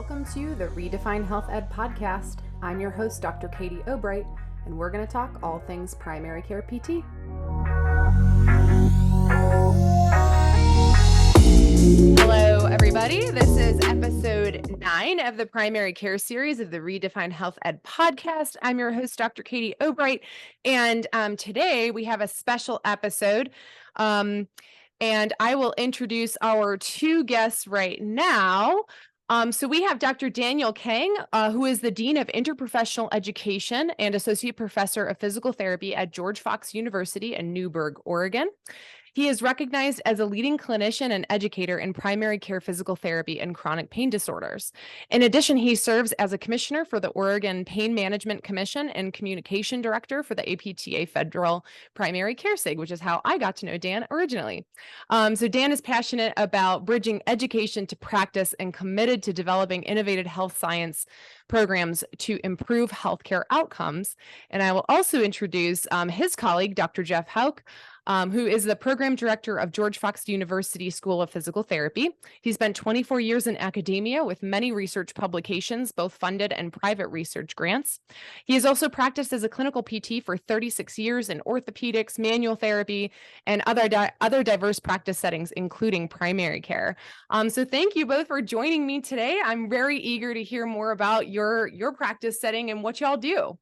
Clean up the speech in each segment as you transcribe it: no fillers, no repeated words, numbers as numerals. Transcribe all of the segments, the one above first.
Welcome to the Redefine Health Ed podcast. I'm your host, Dr. Katie Obright, and we're going to talk all things primary care PT. Hello, everybody. This is episode 9 of the primary care series of the Redefine Health Ed podcast. I'm your host, Dr. Katie Obright, and today we have a special episode. And I will introduce our two guests right now. So we have Dr. Daniel Kang, who is the Dean of Interprofessional Education and Associate Professor of Physical Therapy at George Fox University in Newberg, Oregon. He is recognized as a leading clinician and educator in primary care physical therapy and chronic pain disorders. In addition, he serves as a commissioner for the Oregon Pain Management Commission and communication director for the APTA Federal Primary Care SIG, which is how I got to know Dan originally. So Dan is passionate about bridging education to practice and committed to developing innovative health science programs to improve healthcare outcomes. And I will also introduce his colleague, Dr. Jeff Houck, who is the program director of George Fox University School of Physical Therapy. He spent 24 years in academia with many research publications, both funded and private research grants. He has also practiced as a clinical PT for 36 years in orthopedics, manual therapy, and other diverse practice settings, including primary care. So thank you both for joining me today. I'm very eager to hear more about your practice setting and what y'all do.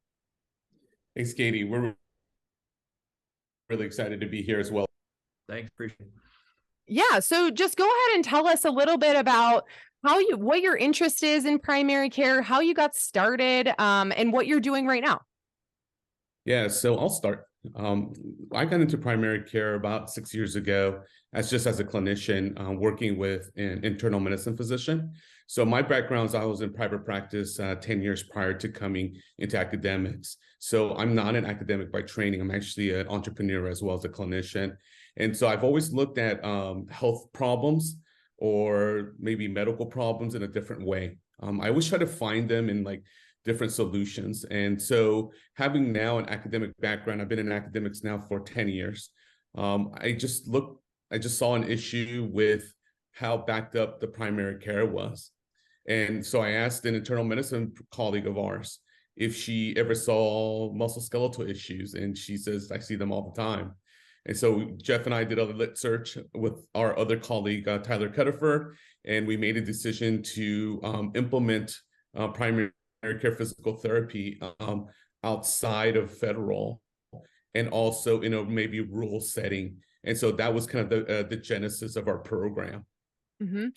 Thanks, Katie. We're really excited to be here as well. Thanks, appreciate it. Yeah, so just go ahead and tell us a little bit about what your interest is in primary care, how you got started, and what you're doing right now. Yeah, so I'll start. I got into primary care about 6 years ago as a clinician working with an internal medicine physician. So my background is I was in private practice 10 years prior to coming into academics. So I'm not an academic by training. I'm actually an entrepreneur as well as a clinician. And so I've always looked at health problems or maybe medical problems in a different way. I always try to find them in different solutions. And so having now an academic background, I've been in academics now for 10 years. I just saw an issue with how backed up the primary care was. And so I asked an internal medicine colleague of ours if she ever saw musculoskeletal issues. And she says, I see them all the time. And so Jeff and I did a lit search with our other colleague, Tyler Cutterford, and we made a decision to implement primary care physical therapy outside of federal and also in a maybe rural setting. And so that was kind of the genesis of our program. Mm-hmm.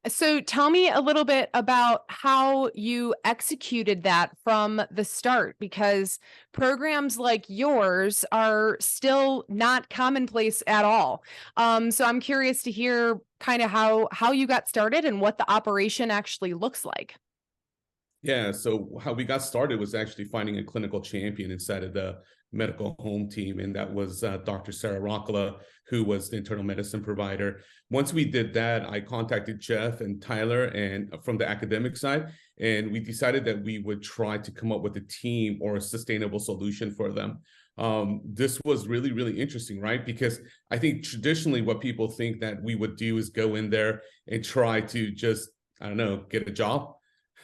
So tell me a little bit about how you executed that from the start, because programs like yours are still not commonplace at all. So I'm curious to hear kind of how you got started and what the operation actually looks like. Yeah, so how we got started was actually finding a clinical champion inside of the medical home team, and that was Dr. Sarah Rockala, who was the internal medicine provider. Once we did that, I contacted Jeff and Tyler and from the academic side, and we decided that we would try to come up with a team or a sustainable solution for them. This was really, really interesting, right? Because I think traditionally what people think that we would do is go in there and try to just, I don't know, get a job.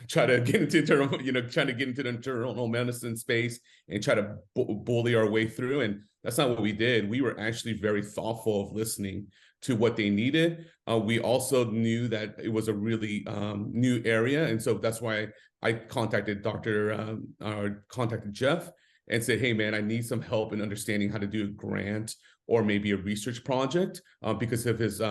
Try to get into the internal medicine space and try to bully our way through. And that's not what we did. We were actually very thoughtful of listening to what they needed. We also knew that it was a really new area. And so that's why I contacted Jeff and said, hey, man, I need some help in understanding how to do a grant or maybe a research project because of his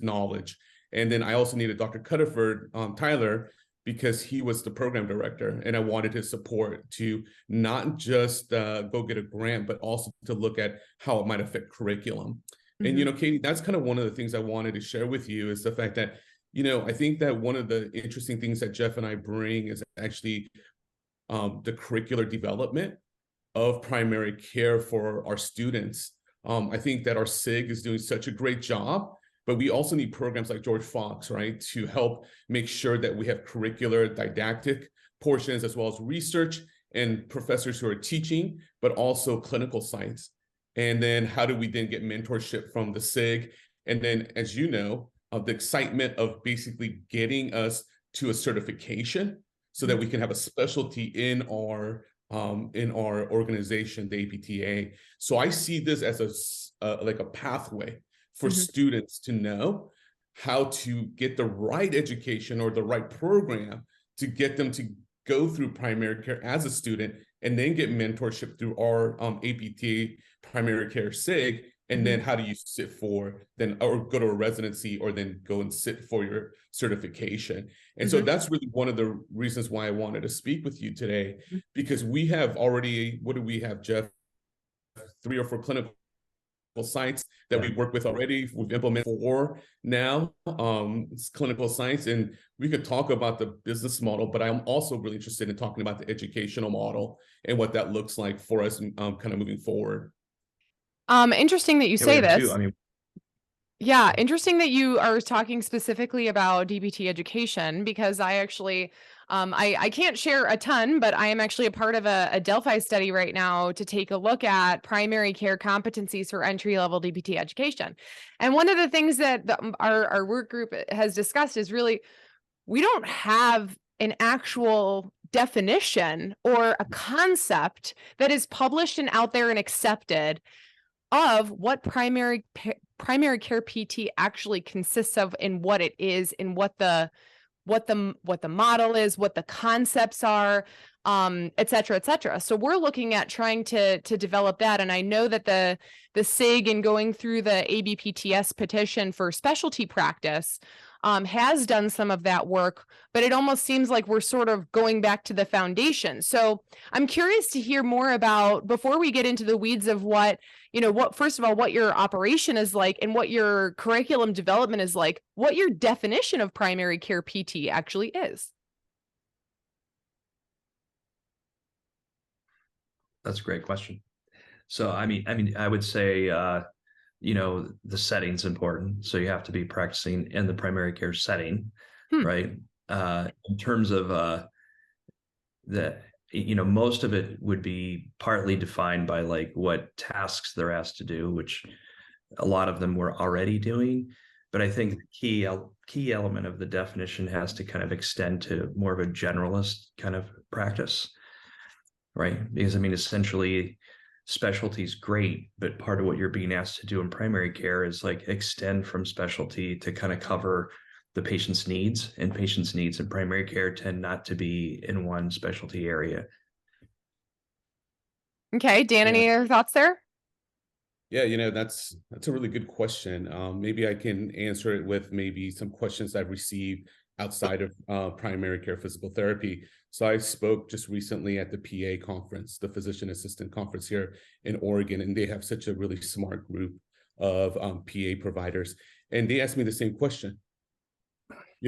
knowledge. And then I also needed Dr. Cutterford, Tyler, because he was the program director, and I wanted his support to not just go get a grant, but also to look at how it might affect curriculum. Mm-hmm. And, Katie, that's kind of one of the things I wanted to share with you is the fact that, I think that one of the interesting things that Jeff and I bring is actually the curricular development of primary care for our students. I think that our SIG is doing such a great job. But we also need programs like George Fox, right, to help make sure that we have curricular didactic portions as well as research and professors who are teaching, but also clinical sites. And then how do we then get mentorship from the SIG? And then, as you know, the excitement of basically getting us to a certification so that we can have a specialty in our organization, the APTA. So I see this as like a pathway for students to know how to get the right education or the right program to get them to go through primary care as a student, and then get mentorship through our APTA primary care SIG. And then how do you sit for then, or go to a residency, or then go and sit for your certification? And so that's really one of the reasons why I wanted to speak with you today, because we have already, what do we have, Jeff? 3 or 4 clinical sites that we work with already. We've implemented 4 now, clinical sites, and we could talk about the business model, but I'm also really interested in talking about the educational model and what that looks like for us, kind of moving forward. Interesting that you say this. Too, I mean, yeah, interesting that you are talking specifically about DBT education, because I actually, I can't share a ton, but I am actually a part of a Delphi study right now to take a look at primary care competencies for entry-level DBT education. And one of the things that our work group has discussed is really, we don't have an actual definition or a concept that is published and out there and accepted of what primary care PT actually consists of, and what it is, and what the model is, what the concepts are, et cetera, et cetera. So we're looking at trying to develop that. And I know that the SIG and going through the ABPTS petition for specialty practice has done some of that work, but it almost seems like we're sort of going back to the foundation. So I'm curious to hear more about, before we get into the weeds of what, first of all, what your operation is like and what your curriculum development is like, what your definition of primary care PT actually is. that's a great question. So, I mean, I would say, the setting's important. So you have to be practicing in the primary care setting, right? In terms of most of it would be partly defined by like what tasks they're asked to do, which a lot of them we're already doing. But I think the key element of the definition has to kind of extend to more of a generalist kind of practice, right? Because I mean, essentially, specialty is great, but part of what you're being asked to do in primary care is like extend from specialty to kind of cover the patient's needs, and patients' needs in primary care tend not to be in one specialty area. Okay, Dan, any other thoughts there? Yeah, that's a really good question. Maybe I can answer it with maybe some questions I've received outside of primary care physical therapy. So I spoke just recently at the PA conference, the physician assistant conference here in Oregon, and they have such a really smart group of PA providers. And they asked me the same question.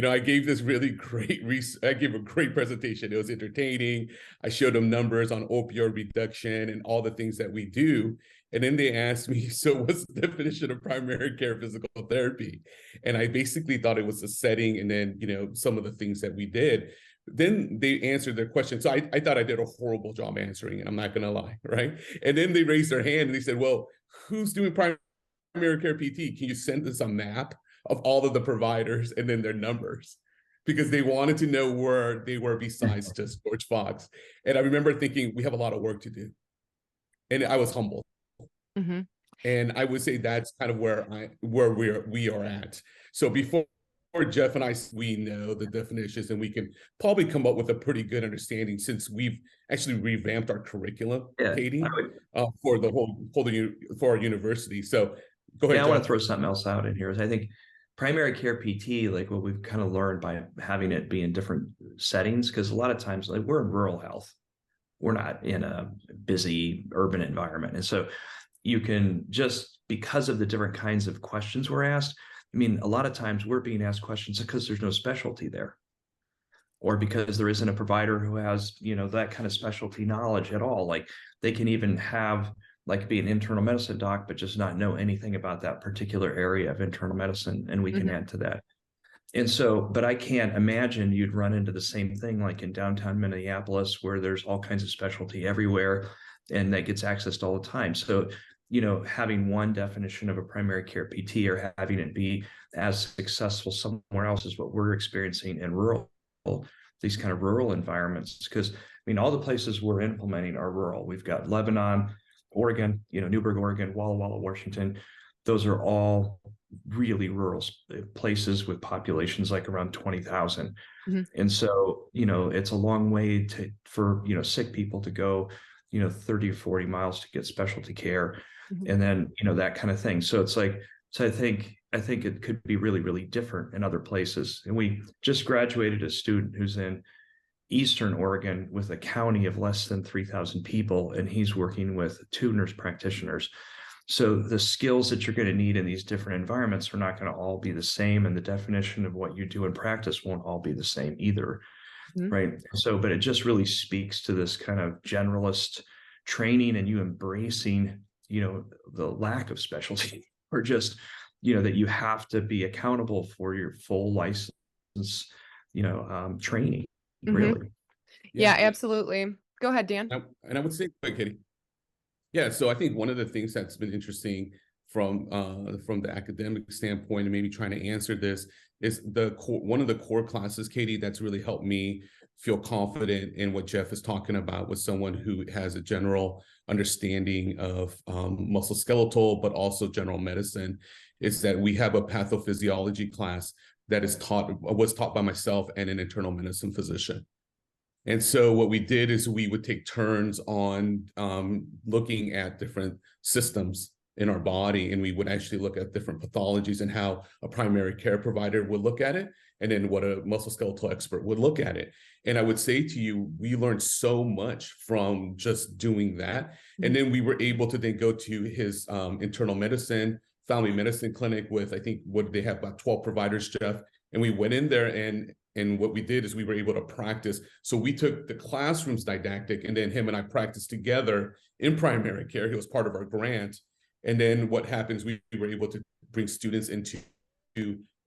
I gave this really great, I gave a great presentation. It was entertaining. I showed them numbers on opioid reduction and all the things that we do. And then they asked me, so what's the definition of primary care physical therapy? And I basically thought it was a setting and then, some of the things that we did. Then they answered their question. So I thought I did a horrible job answering it. I'm not going to lie, right? And then they raised their hand and they said, well, who's doing primary care PT? Can you send us a map of all of the providers and then their numbers? Because they wanted to know where they were besides just George Fox. And I remember thinking, we have a lot of work to do. And I was humbled. And I would say that's kind of where we are at. So before Jeff and I, we know the definitions, and we can probably come up with a pretty good understanding, since we've actually revamped our curriculum, Katie, for our university. So go ahead. Yeah, I want to throw something else out in here. I think primary care PT, like what we've kind of learned by having it be in different settings, because a lot of times, like, we're in rural health, we're not in a busy urban environment, and so you can, just because of the different kinds of questions we're asked. I mean, a lot of times we're being asked questions because there's no specialty there, or because there isn't a provider who has, that kind of specialty knowledge at all. Like, they can even have, like, be an internal medicine doc, but just not know anything about that particular area of internal medicine. And we can add to that. And so, but I can't imagine you'd run into the same thing like in downtown Minneapolis, where there's all kinds of specialty everywhere, and that gets accessed all the time. So, having one definition of a primary care PT or having it be as successful somewhere else is what we're experiencing in rural these kind of rural environments, because I mean, all the places we're implementing are rural. We've got Lebanon, Oregon, Newberg, Oregon, Walla Walla, Washington. Those are all really rural places with populations like around 20,000. Mm-hmm. And so, it's a long way for sick people to go, 30 or 40 miles to get specialty care. Mm-hmm. And then, that kind of thing. So it's like, I think it could be really, really different in other places. And we just graduated a student who's in Eastern Oregon with a county of less than 3,000 people, and he's working with 2 nurse practitioners. So the skills that you're going to need in these different environments are not going to all be the same, and the definition of what you do in practice won't all be the same either. Mm-hmm. Right. So, but it just really speaks to this kind of generalist training, and you embracing, the lack of specialty, or just, that you have to be accountable for your full license, training, Mm-hmm. really. Yeah, absolutely. Go ahead, Dan. And I would say, Katie. Yeah, so I think one of the things that's been interesting from the academic standpoint, and maybe trying to answer this, is one of the core classes, Katie, that's really helped me feel confident in what Jeff is talking about with someone who has a general understanding of musculoskeletal, but also general medicine, is that we have a pathophysiology class that was taught by myself and an internal medicine physician. And so what we did is we would take turns on looking at different systems in our body, and we would actually look at different pathologies and how a primary care provider would look at it, and then what a musculoskeletal expert would look at it. And I would say to you, we learned so much from just doing that. And then we were able to then go to his internal medicine, family medicine clinic with, I think, what they have, about 12 providers, Jeff. And we went in there, and what we did is we were able to practice. So we took the classroom's didactic, and then him and I practiced together in primary care. He was part of our grant. And then what happens, we were able to bring students into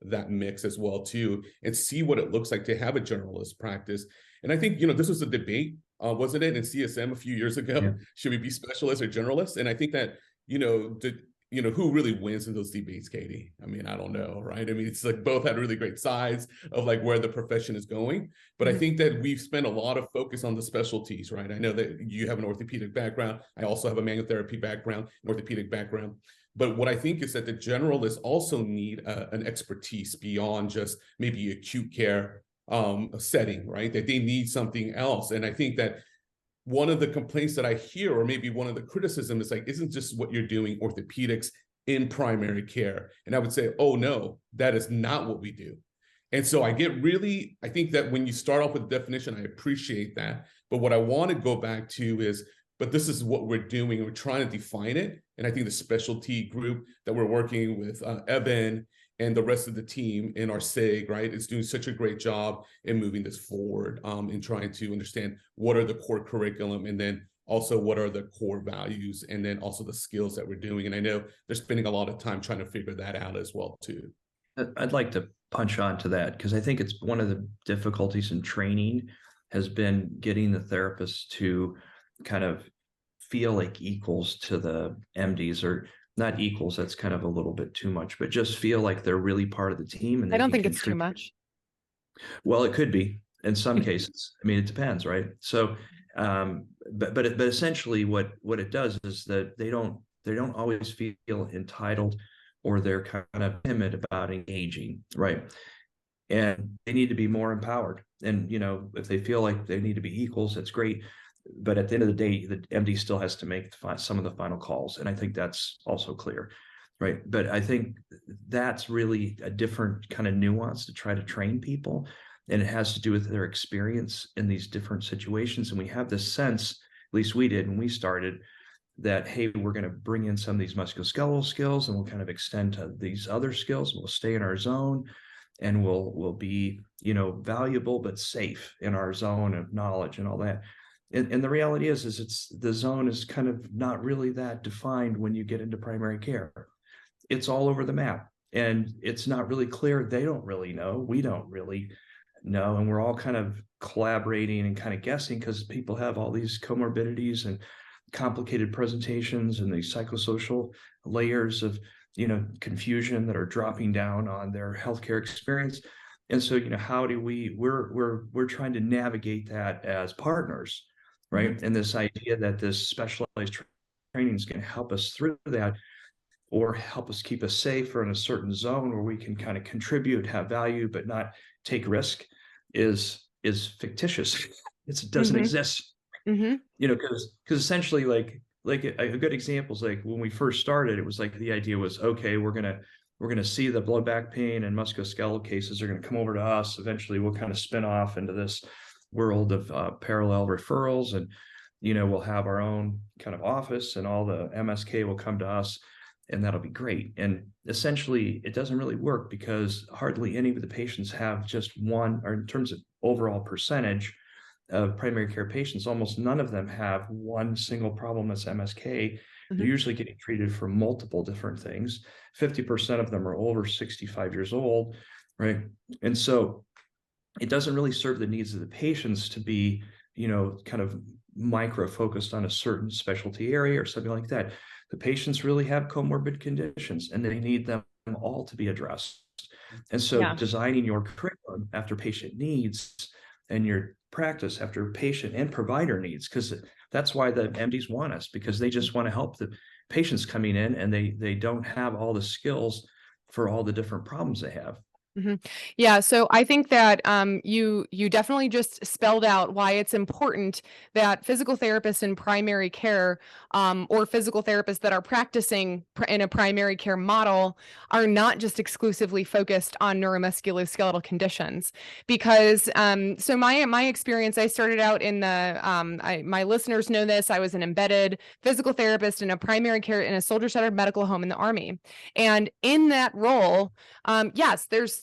that mix as well too, and see what it looks like to have a generalist practice. And I think, this was a debate, wasn't it, in CSM a few years ago? Yeah. Should we be specialists or generalists? And I think that, who really wins in those debates, Katie? I mean, I don't know, right? I mean, it's like both had really great sides of like where the profession is going. But I think that we've spent a lot of focus on the specialties, right? I know that you have an orthopedic background. I also have a manual therapy background, an orthopedic background. But what I think is that the generalists also need an expertise beyond just maybe acute care setting, right? That they need something else. And I think that one of the complaints that I hear, or maybe one of the criticism, is like, isn't just what you're doing orthopedics in primary care? And I would say, oh no, that is not what we do. And so I think that when you start off with the definition, I appreciate that. But what I want to go back to is, but this is what we're doing. We're trying to define it. And I think the specialty group that we're working with, Evan, and the rest of the team in our SIG, right, is doing such a great job in moving this forward, in trying to understand what are the core curriculum, and then also what are the core values, and then also the skills that we're doing. And I know they're spending a lot of time trying to figure that out as well too. I'd like to punch on to that, because I think it's one of the difficulties in training has been getting the therapists to kind of feel like equals to the MDs, or not equals, that's kind of a little bit too much, but just feel like they're really part of the team. And I don't think it's too much. Well, it could be in some cases. I mean, it depends, right? So, but essentially, what it does is that they don't always feel entitled, or they're kind of timid about engaging, right? And they need to be more empowered. And if they feel like they need to be equals, that's great. But at the end of the day, the MD still has to make some of the final calls. And I think that's also clear, right? But I think that's really a different kind of nuance to try to train people. And it has to do with their experience in these different situations. And we have this sense, at least we did when we started, that, hey, we're going to bring in some of these musculoskeletal skills, and we'll kind of extend to these other skills, and we'll stay in our zone, and we'll be, valuable but safe in our zone of knowledge and all that. And the reality is the zone is kind of not really that defined when you get into primary care. It's all over the map, and it's not really clear. They don't really know. We don't really know. And we're all kind of collaborating and kind of guessing, because people have all these comorbidities and complicated presentations and these psychosocial layers of, confusion that are dropping down on their healthcare experience. And so, how do we're trying to navigate that as partners, right? Mm-hmm. And this idea that this specialized training is going to help us through that, or help us keep us safe or in a certain zone where we can kind of contribute, have value, but not take risk, is fictitious. It doesn't Mm-hmm. exist, Mm-hmm. because essentially, like a good example is like when we first started, it was like the idea was, okay, we're gonna see the low back pain and musculoskeletal cases are going to come over to us. Eventually, we'll kind of spin off into this world of parallel referrals, and we'll have our own kind of office, and all the MSK will come to us, and that'll be great. And essentially, it doesn't really work because hardly any of the patients have just one, or in terms of overall percentage of primary care patients, almost none of them have one single problem that's MSK. They're usually getting treated for multiple different things. 50% of them are over 65 years old, right? And so it doesn't really serve the needs of the patients to be, kind of micro focused on a certain specialty area or something like that. The patients really have comorbid conditions, and they need them all to be addressed. And so designing your curriculum after patient needs, and your practice after patient and provider needs, because that's why the MDs want us, because they just want to help the patients coming in, and they don't have all the skills for all the different problems they have. Mm-hmm. Yeah, so I think that you definitely just spelled out why it's important that physical therapists in primary care, or physical therapists that are practicing in a primary care model, are not just exclusively focused on neuromusculoskeletal conditions. Because so my experience, I started out in the my listeners know this. I was an embedded physical therapist in a primary care in a soldier-centered medical home in the Army, and in that role, yes, there's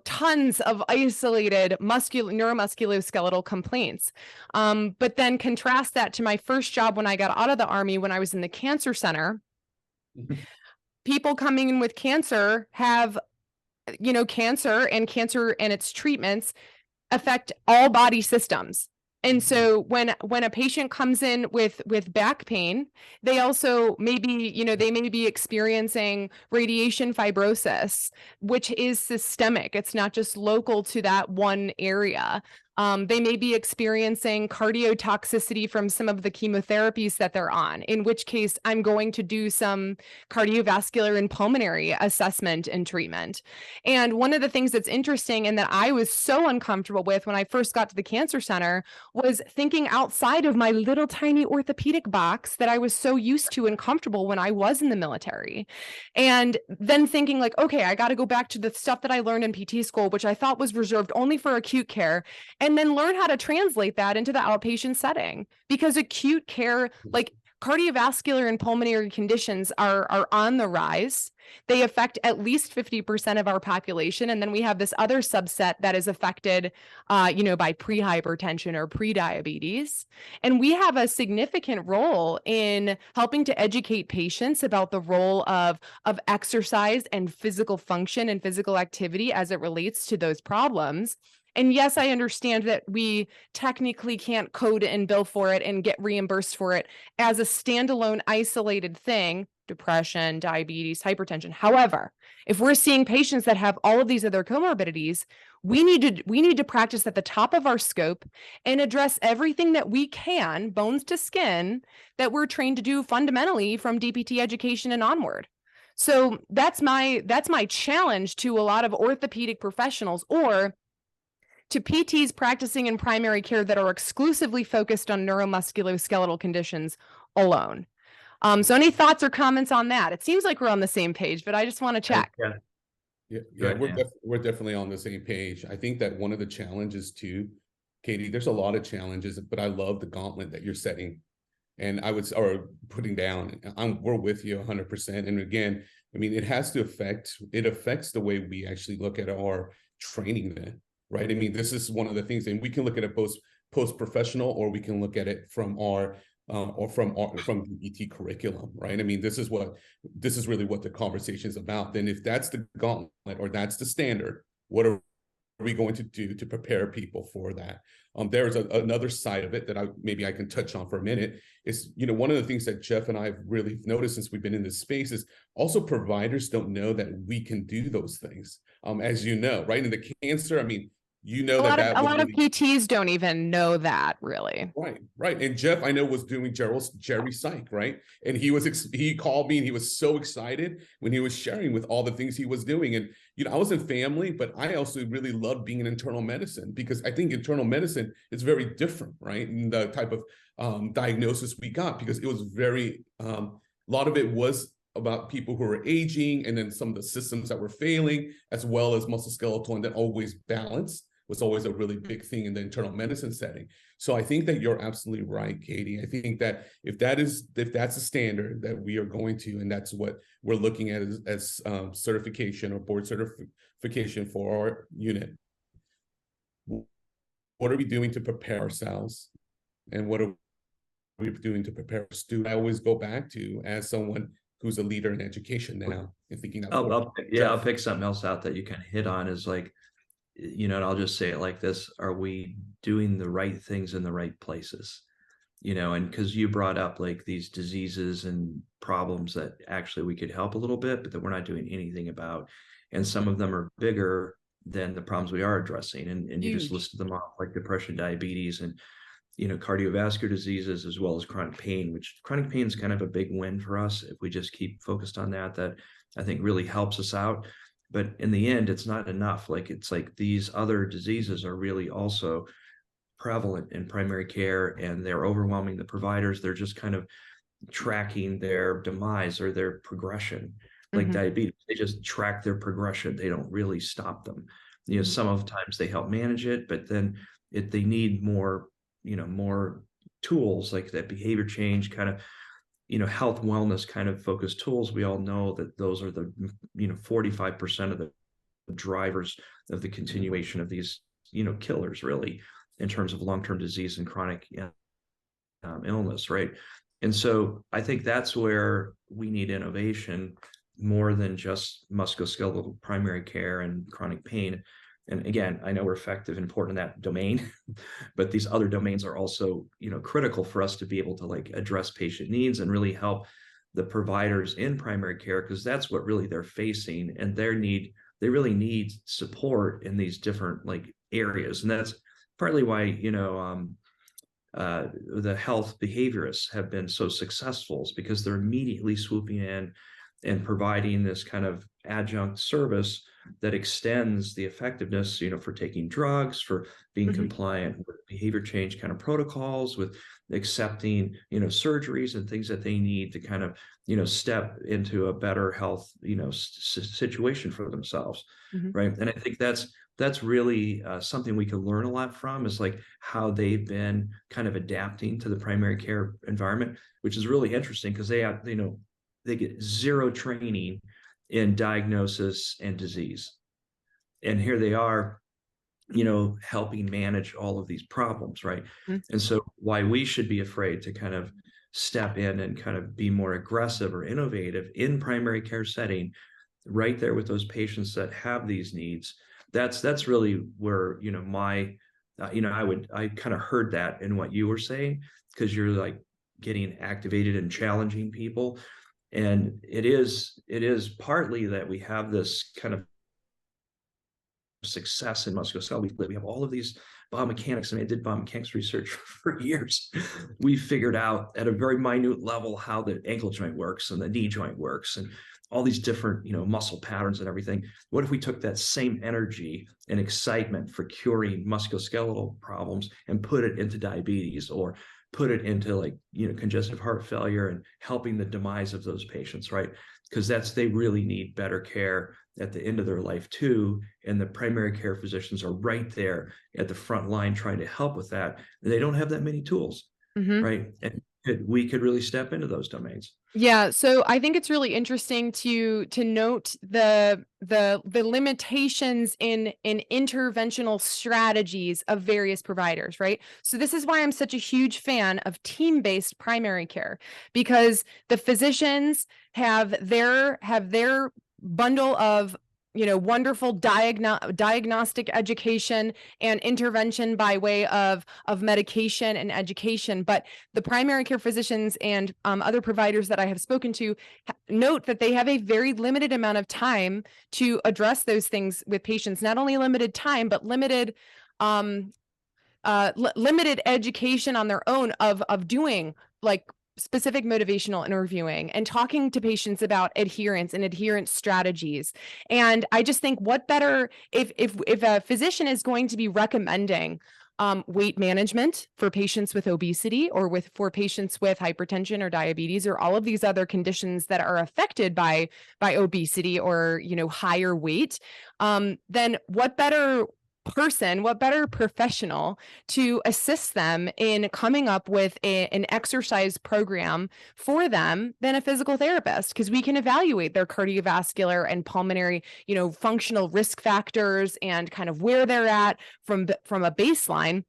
tons of isolated neuromusculoskeletal complaints. But then contrast that to my first job when I got out of the Army, when I was in the cancer center. People coming in with cancer have, cancer and its treatments affect all body systems. And so when a patient comes in with back pain, they also they may be experiencing radiation fibrosis, which is systemic. It's not just local to that one area. They may be experiencing cardiotoxicity from some of the chemotherapies that they're on, in which case I'm going to do some cardiovascular and pulmonary assessment and treatment. And one of the things that's interesting and that I was so uncomfortable with when I first got to the cancer center was thinking outside of my little tiny orthopedic box that I was so used to and comfortable when I was in the military. And then thinking like, okay, I got to go back to the stuff that I learned in PT school, which I thought was reserved only for acute care, and then learn how to translate that into the outpatient setting, because acute care, like cardiovascular and pulmonary conditions, are on the rise. They affect at least 50% of our population. And then we have this other subset that is affected, by prehypertension or prediabetes. And we have a significant role in helping to educate patients about the role of exercise and physical function and physical activity as it relates to those problems. And yes, I understand that we technically can't code and bill for it and get reimbursed for it as a standalone isolated thing, depression, diabetes, hypertension. However, if we're seeing patients that have all of these other comorbidities, we need to practice at the top of our scope and address everything that we can, bones to skin, that we're trained to do fundamentally from DPT education and onward. So that's my challenge to a lot of orthopedic professionals, or to PTs practicing in primary care that are exclusively focused on neuromusculoskeletal conditions alone. So any thoughts or comments on that? It seems like we're on the same page, but I just want to check. Yeah, we're definitely on the same page. I think that one of the challenges too, Katie, there's a lot of challenges, but I love the gauntlet that you're setting, and or putting down. We're with you 100%. And again, I mean, it affects the way we actually look at our training then, right? I mean, this is one of the things, and we can look at it post professional, or we can look at it from from DPT curriculum, right? I mean, this is really what the conversation is about. Then if that's the gauntlet or that's the standard, what are we going to do to prepare people for that? There's another side of it that maybe I can touch on for a minute. Is, one of the things that Jeff and I have really noticed since we've been in this space is also providers don't know that we can do those things. As you know, right, in the cancer, I mean, a lot of PTs don't even know that, really. Right. And Jeff, I know, was doing Jerry Psych, right? And he called me and he was so excited when he was sharing with all the things he was doing. And, I was in family, but I also really loved being in internal medicine, because I think internal medicine is very different, right? And the type of diagnosis we got, because it was very, a lot of it was about people who were aging, and then some of the systems that were failing, as well as musculoskeletal, and then always balance was always a really big thing in the internal medicine setting. So I think that you're absolutely right, Katie. I think that if that's a standard that we are going to, and that's what we're looking at as certification or board certification for our unit, what are we doing to prepare ourselves, and what are we doing to prepare our students? I always go back to, as someone who's a leader in education now, and thinking that. I'll pick something else out that you kind of hit on, is like, and I'll just say it like this: are we doing the right things in the right places? And because you brought up like these diseases and problems that actually we could help a little bit, but that we're not doing anything about. And some of them are bigger than the problems we are addressing. And you just listed them off, like depression, diabetes, and, cardiovascular diseases, as well as chronic pain, which chronic pain is kind of a big win for us. If we just keep focused on that I think really helps us out. But in the end, it's not enough. Like, it's like these other diseases are really also prevalent in primary care, and they're overwhelming the providers. They're just kind of tracking their demise or their progression. Like diabetes, they just track their progression. They don't really stop them. Some of the times they help manage it, but then they need more, more tools, like that behavior change kind of, health wellness kind of focused tools. We all know that those are the 45% of the drivers of the continuation of these killers, really, in terms of long-term disease and chronic illness, right? And so I think that's where we need innovation more than just musculoskeletal primary care and chronic pain. And again, I know we're effective and important in that domain, but these other domains are also, critical for us to be able to like address patient needs and really help the providers in primary care, because that's what really they're facing, and they really need support in these different like areas. And that's partly why, the health behaviorists have been so successful, is because they're immediately swooping in and providing this kind of adjunct service that extends the effectiveness, for taking drugs, for being compliant with behavior change kind of protocols, with accepting, surgeries and things that they need to kind of, step into a better health, situation for themselves. Right. And I think that's really something we can learn a lot from, is like how they've been kind of adapting to the primary care environment, which is really interesting, because they get zero training in diagnosis and disease. And here they are, helping manage all of these problems, right? And so why we should be afraid to kind of step in and kind of be more aggressive or innovative in primary care setting, right there with those patients that have these needs. That's really where, my, I kind of heard that in what you were saying, because you're like getting activated and challenging people. And it is partly that we have this kind of success in musculoskeletal. We have all of these biomechanics. I mean, I did biomechanics research for years. We figured out at a very minute level how the ankle joint works and the knee joint works, and all these different, muscle patterns and everything. What if we took that same energy and excitement for curing musculoskeletal problems and put it into diabetes, or put it into like, congestive heart failure, and helping the demise of those patients, right? Because they really need better care at the end of their life too. And the primary care physicians are right there at the front line trying to help with that. And they don't have that many tools, right? And we could really step into those domains. Yeah, so I think it's really interesting to note the limitations in interventional strategies of various providers, right? So this is why I'm such a huge fan of team-based primary care, because the physicians have their bundle of wonderful diagnostic education and intervention by way of medication and education. But the primary care physicians and other providers that I have spoken to note that they have a very limited amount of time to address those things with patients. Not only limited time, but limited limited education on their own of doing like specific motivational interviewing and talking to patients about adherence and adherence strategies. And I just think what better if a physician is going to be recommending weight management for patients with obesity or for patients with hypertension or diabetes or all of these other conditions that are affected by obesity or higher weight, then what better professional to assist them in coming up with an exercise program for them than a physical therapist, because we can evaluate their cardiovascular and pulmonary, functional risk factors and kind of where they're at from a baseline,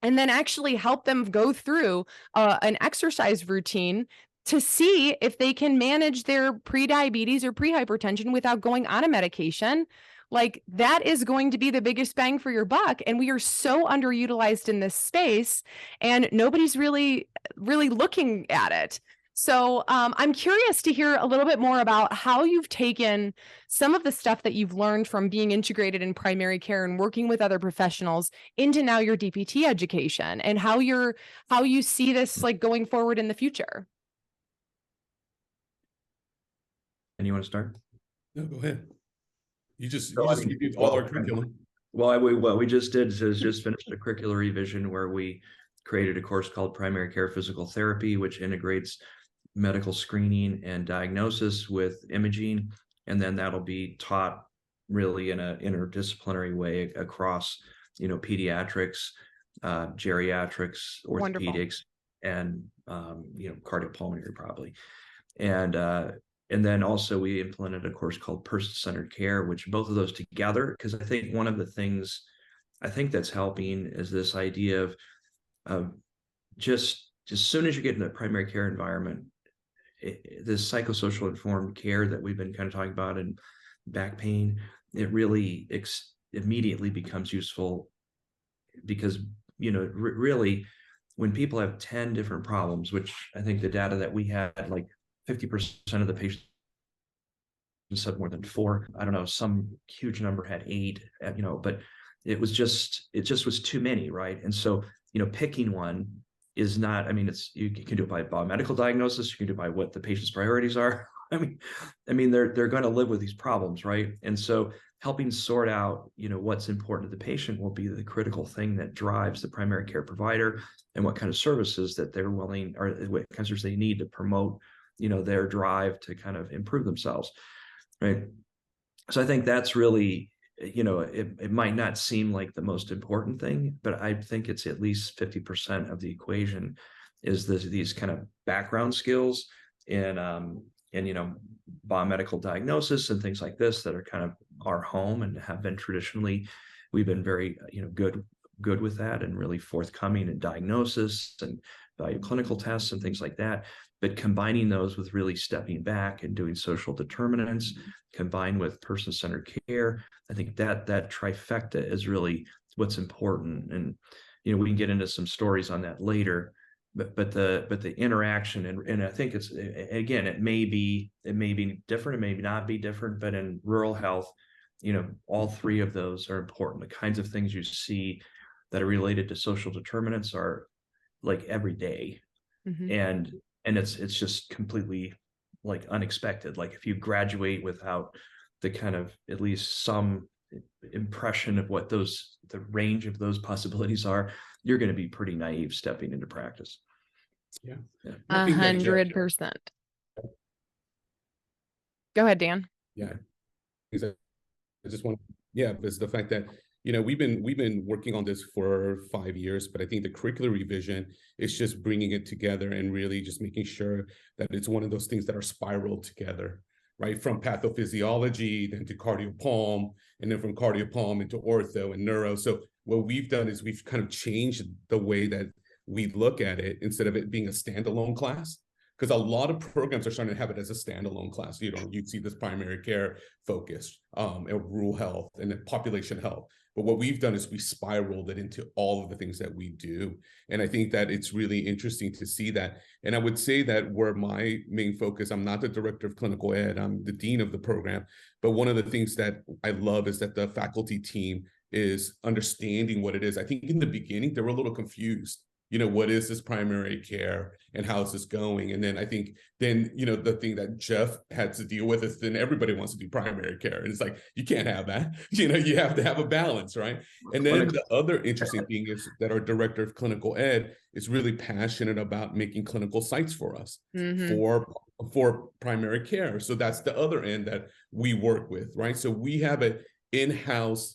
and then actually help them go through an exercise routine to see if they can manage their pre-diabetes or pre-hypertension without going on a medication. Like, that is going to be the biggest bang for your buck. And we are so underutilized in this space, and nobody's really looking at it. So I'm curious to hear a little bit more about how you've taken some of the stuff that you've learned from being integrated in primary care and working with other professionals into now your DPT education, and how you see this like going forward in the future. And you want to start? No, go ahead. You just So, reviewed all our curriculum. Well, what we just did is just finished a curricular revision where we created a course called Primary Care Physical Therapy, which integrates medical screening and diagnosis with imaging. And then that'll be taught really in an interdisciplinary way across, pediatrics, geriatrics, orthopedics, wonderful, and, cardiopulmonary probably. And then also we implemented a course called Person-Centered Care, which both of those together, because I think one of the things I think that's helping is this idea of just as soon as you get in the primary care environment, this psychosocial informed care that we've been kind of talking about and back pain, it really immediately becomes useful, because, really when people have 10 different problems, which I think the data that we had, like 50% of the patients said more than 4. I don't know, some huge number had 8, but it just was too many, right? And so, picking one is not, you can do it by biomedical diagnosis, you can do it by what the patient's priorities are. They're going to live with these problems, right? And so helping sort out, what's important to the patient will be the critical thing that drives the primary care provider and what kind of services that they're willing, or what kinds of they need to promote their drive to kind of improve themselves, right? So I think that's really, it might not seem like the most important thing, but I think it's at least 50% of the equation is these kind of background skills in biomedical diagnosis and things like this that are kind of our home and have been traditionally, we've been very, good with that and really forthcoming in diagnosis and value clinical tests and things like that. But combining those with really stepping back and doing social determinants, combined with person-centered care, I think that trifecta is really what's important. And we can get into some stories on that later. But the interaction and I think it's, again, it may be different, it may not be different, but in rural health, all 3 of those are important. The kinds of things you see that are related to social determinants are like every day. Mm-hmm. And it's just completely like unexpected. Like if you graduate without the kind of at least some impression of what the range of those possibilities are, you're going to be pretty naive stepping into practice. Yeah. 100%. Go ahead, Dan. Yeah. I just want, it's the fact that, we've been working on this for 5 years, but I think the curricular revision is just bringing it together and really just making sure that it's one of those things that are spiraled together, right? From pathophysiology, then to cardiopulm, and then from cardiopulm into ortho and neuro. So what we've done is we've kind of changed the way that we look at it. Instead of it being a standalone class, because a lot of programs are starting to have it as a standalone class. You see this primary care focus, and rural health and then population health. But what we've done is we spiraled it into all of the things that we do. And I think that it's really interesting to see that. And I would say that where my main focus, I'm not the director of clinical ed, I'm the dean of the program. But one of the things that I love is that the faculty team is understanding what it is. I think in the beginning, they were a little confused. What is this primary care and how is this going? And then I think the thing that Jeff had to deal with is then everybody wants to do primary care. And it's like, you can't have that. You have to have a balance, right? And then the other interesting thing is that our director of clinical ed is really passionate about making clinical sites for us for primary care. So that's the other end that we work with, right? So we have an in-house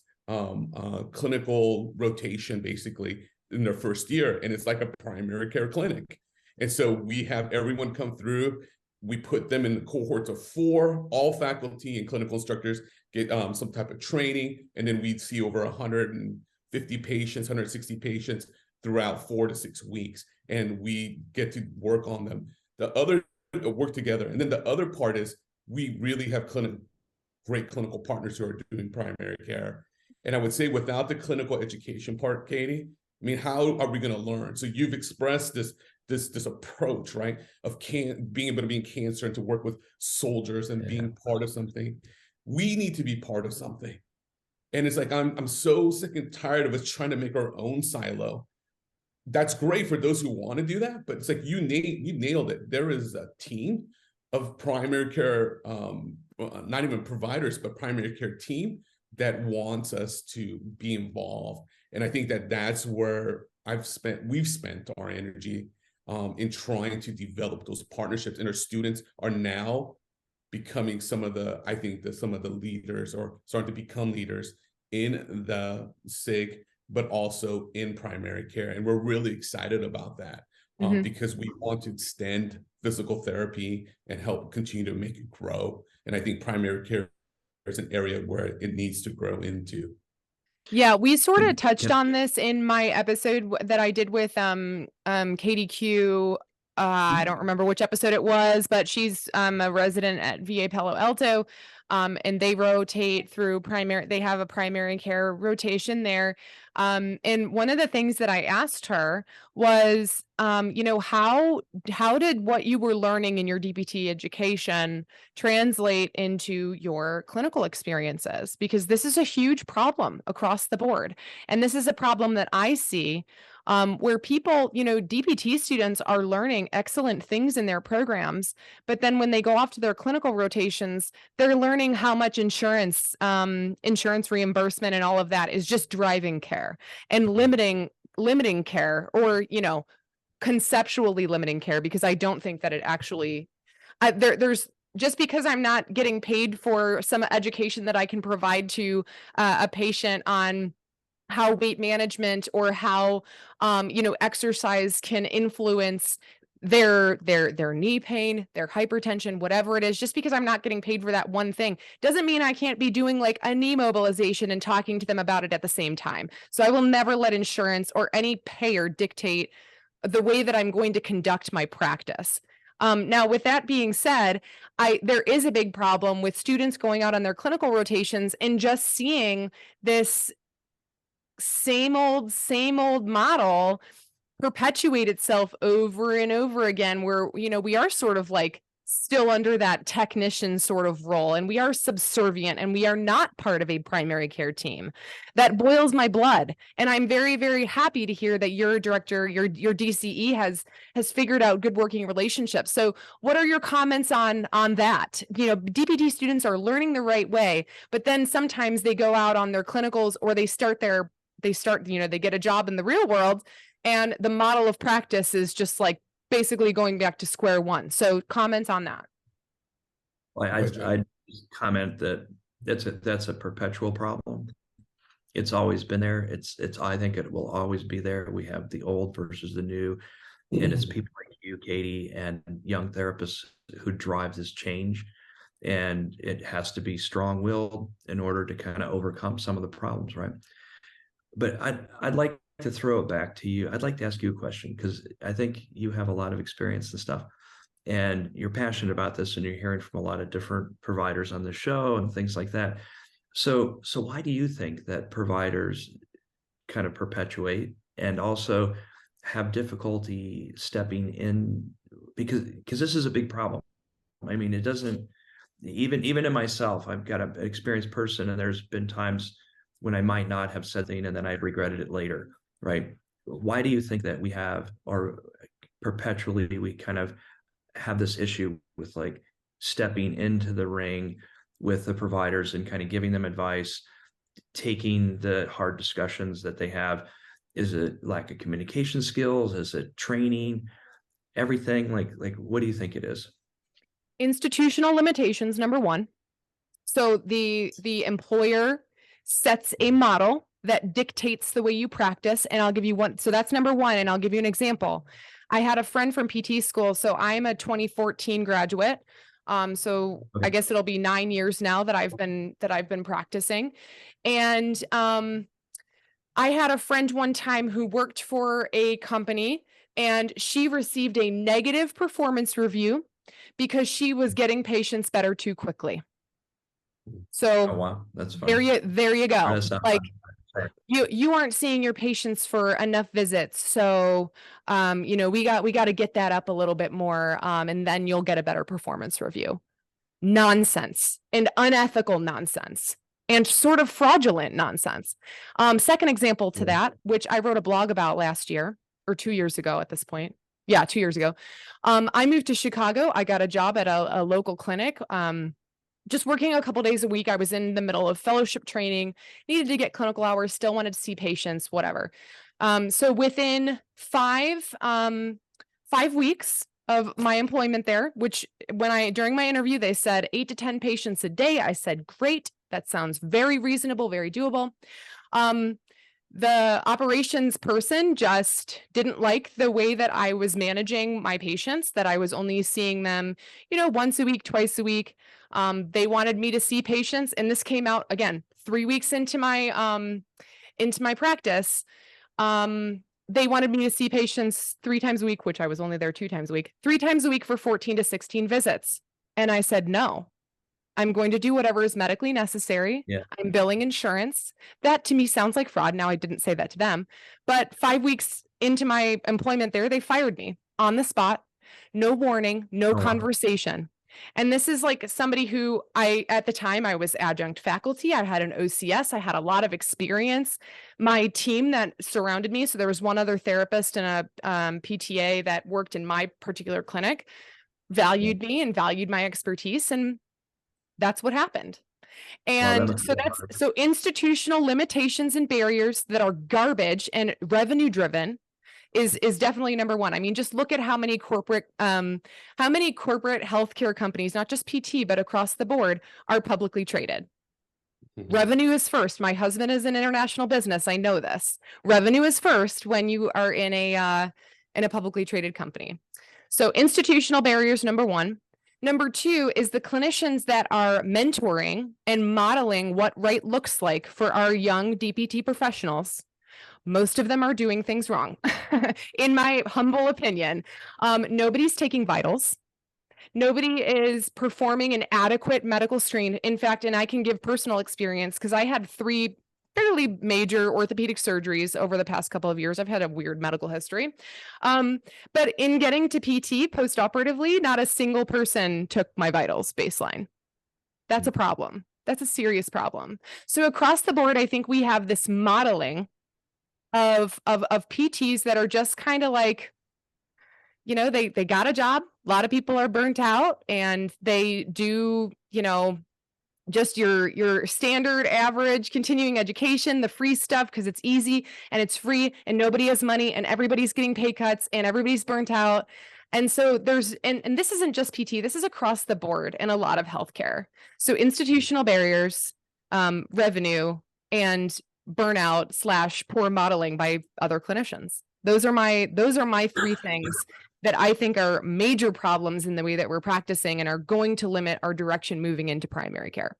clinical rotation basically in their first year, and it's like a primary care clinic. And so we have everyone come through, we put them in the cohorts of 4, all faculty and clinical instructors get some type of training, and then we see over 150 patients, 160 patients throughout 4 to 6 weeks, and we get to work on them. Work together. And then the other part is we really have great clinical partners who are doing primary care. And I would say without the clinical education part, Katie, I mean, how are we going to learn? So you've expressed this approach, right, of being able to be in cancer and to work with soldiers and being part of something. We need to be part of something. And it's like, I'm so sick and tired of us trying to make our own silo. That's great for those who want to do that, but it's like you nailed it. There is a team of primary care, not even providers, but primary care team that wants us to be involved. And I think that that's where we've spent our energy in trying to develop those partnerships. And our students are now becoming some of the leaders, or starting to become leaders in the SIG, but also in primary care. And we're really excited about that because we want to extend physical therapy and help continue to make it grow. And I think primary care is an area where it needs to grow into. Yeah, we sort of touched on this in my episode that I did with Katie Q. I don't remember which episode it was, but she's a resident at VA Palo Alto, and they rotate through they have a primary care rotation there. And one of the things that I asked her was, how did what you were learning in your DPT education translate into your clinical experiences? Because this is a huge problem across the board. And this is a problem that I see where people, DPT students are learning excellent things in their programs, but then when they go off to their clinical rotations, they're learning how much insurance reimbursement and all of that is just driving care and limiting care, or, conceptually limiting care, because I don't think that it actually, there's just because I'm not getting paid for some education that I can provide to a patient on how weight management or how exercise can influence their knee pain, their hypertension, whatever it is. Just because I'm not getting paid for that one thing doesn't mean I can't be doing like a knee mobilization and talking to them about it at the same time. So I will never let insurance or any payer dictate the way that I'm going to conduct my practice. Now, with that being said, there is a big problem with students going out on their clinical rotations and just seeing this same old model perpetuate itself over and over again, where, we are sort of like still under that technician sort of role, and we are subservient, and we are not part of a primary care team. That boils my blood. And I'm very, very happy to hear that your director, your DCE has figured out good working relationships. So what are your comments on that? DPT students are learning the right way, but then sometimes they go out on their clinicals, or they get a job in the real world, and the model of practice is just like basically going back to square one. So comments on that. Well, I comment that that's a perpetual problem. It's always been there. I think it will always be there. We have the old versus the new, and it's people like you, Katie, and young therapists who drive this change. And it has to be strong-willed in order to kind of overcome some of the problems, right? But I'd like to throw it back to you. I'd like to ask you a question, because I think you have a lot of experience and stuff. and you're passionate about this, and you're hearing from a lot of different providers on the show and things like that. So why do you think that providers kind of perpetuate and also have difficulty stepping in? Because this is a big problem. I mean, it doesn't, even in myself, I've got an experienced person, and there's been times when I might not have said something and then I've regretted it later, right? Why do you think that we have, or perpetually we kind of have this issue with like stepping into the ring with the providers and kind of giving them advice, taking the hard discussions that they have? Is it lack of communication skills? Is it training? Everything? Like what do you think it is? Institutional limitations, number one. So the employer sets a model that dictates the way you practice. And I'll give you one. So that's number one. And I'll give you an example. I had a friend from PT school. So I'm a 2014 graduate. So I guess it'll be 9 years now that I've been practicing. And I had a friend one time who worked for a company, and she received a negative performance review because she was getting patients better too quickly. So Oh, wow, that's fine. there you go. Like, fun. you aren't seeing your patients for enough visits. So, we got to get that up a little bit more. And then you'll get a better performance review. Nonsense and unethical nonsense and sort of fraudulent nonsense. Second example to that, which I wrote a blog about last year or 2 years ago at this point. Yeah, 2 years ago. I moved to Chicago. I got a job at a local clinic. Just working a couple days a week. I was in the middle of fellowship training, needed to get clinical hours, still wanted to see patients, whatever. So within 5 weeks of my employment there, which during my interview, they said 8 to 10 patients a day. I said, great. That sounds very reasonable, very doable. The operations person just didn't like the way that I was managing my patients, that I was only seeing them, once a week, twice a week. They wanted me to see patients, and this came out again 3 weeks into my practice. They wanted me to see patients 3 times a week, which I was only there 2 times a week, 3 times a week for 14 to 16 visits. And I said, no, I'm going to do whatever is medically necessary. Yeah. I'm billing insurance. That to me sounds like fraud. Now, I didn't say that to them, but 5 weeks into my employment there, they fired me on the spot. No warning, no conversation. And this is like somebody who at the time I was adjunct faculty. I had an OCS. I had a lot of experience. My team that surrounded me, so there was one other therapist and a PTA that worked in my particular clinic, valued me and valued my expertise. And that's what happened. And so institutional limitations and barriers that are garbage and revenue driven is definitely number one. I mean, just look at how many corporate healthcare companies, not just PT, but across the board, are publicly traded. Mm-hmm. Revenue is first. My husband is in international business. I know this. Revenue is first when you are in a publicly traded company. So institutional barriers, number one. Number two is the clinicians that are mentoring and modeling what right looks like for our young DPT professionals. Most of them are doing things wrong, in my humble opinion. Nobody's taking vitals. Nobody is performing an adequate medical screen. In fact, and I can give personal experience because I had 3 fairly major orthopedic surgeries over the past couple of years. I've had a weird medical history. But in getting to PT post-operatively, not a single person took my vitals baseline. That's a problem. That's a serious problem. So across the board, I think we have this modeling of PTs that are just kind of like, they got a job. A lot of people are burnt out, and they do, just your standard average continuing education, the free stuff, because it's easy and it's free and nobody has money and everybody's getting pay cuts and everybody's burnt out. And so and this isn't just PT, this is across the board in a lot of healthcare. So institutional barriers, revenue, and burnout / poor modeling by other clinicians. Those are my 3 things that I think are major problems in the way that we're practicing and are going to limit our direction moving into primary care.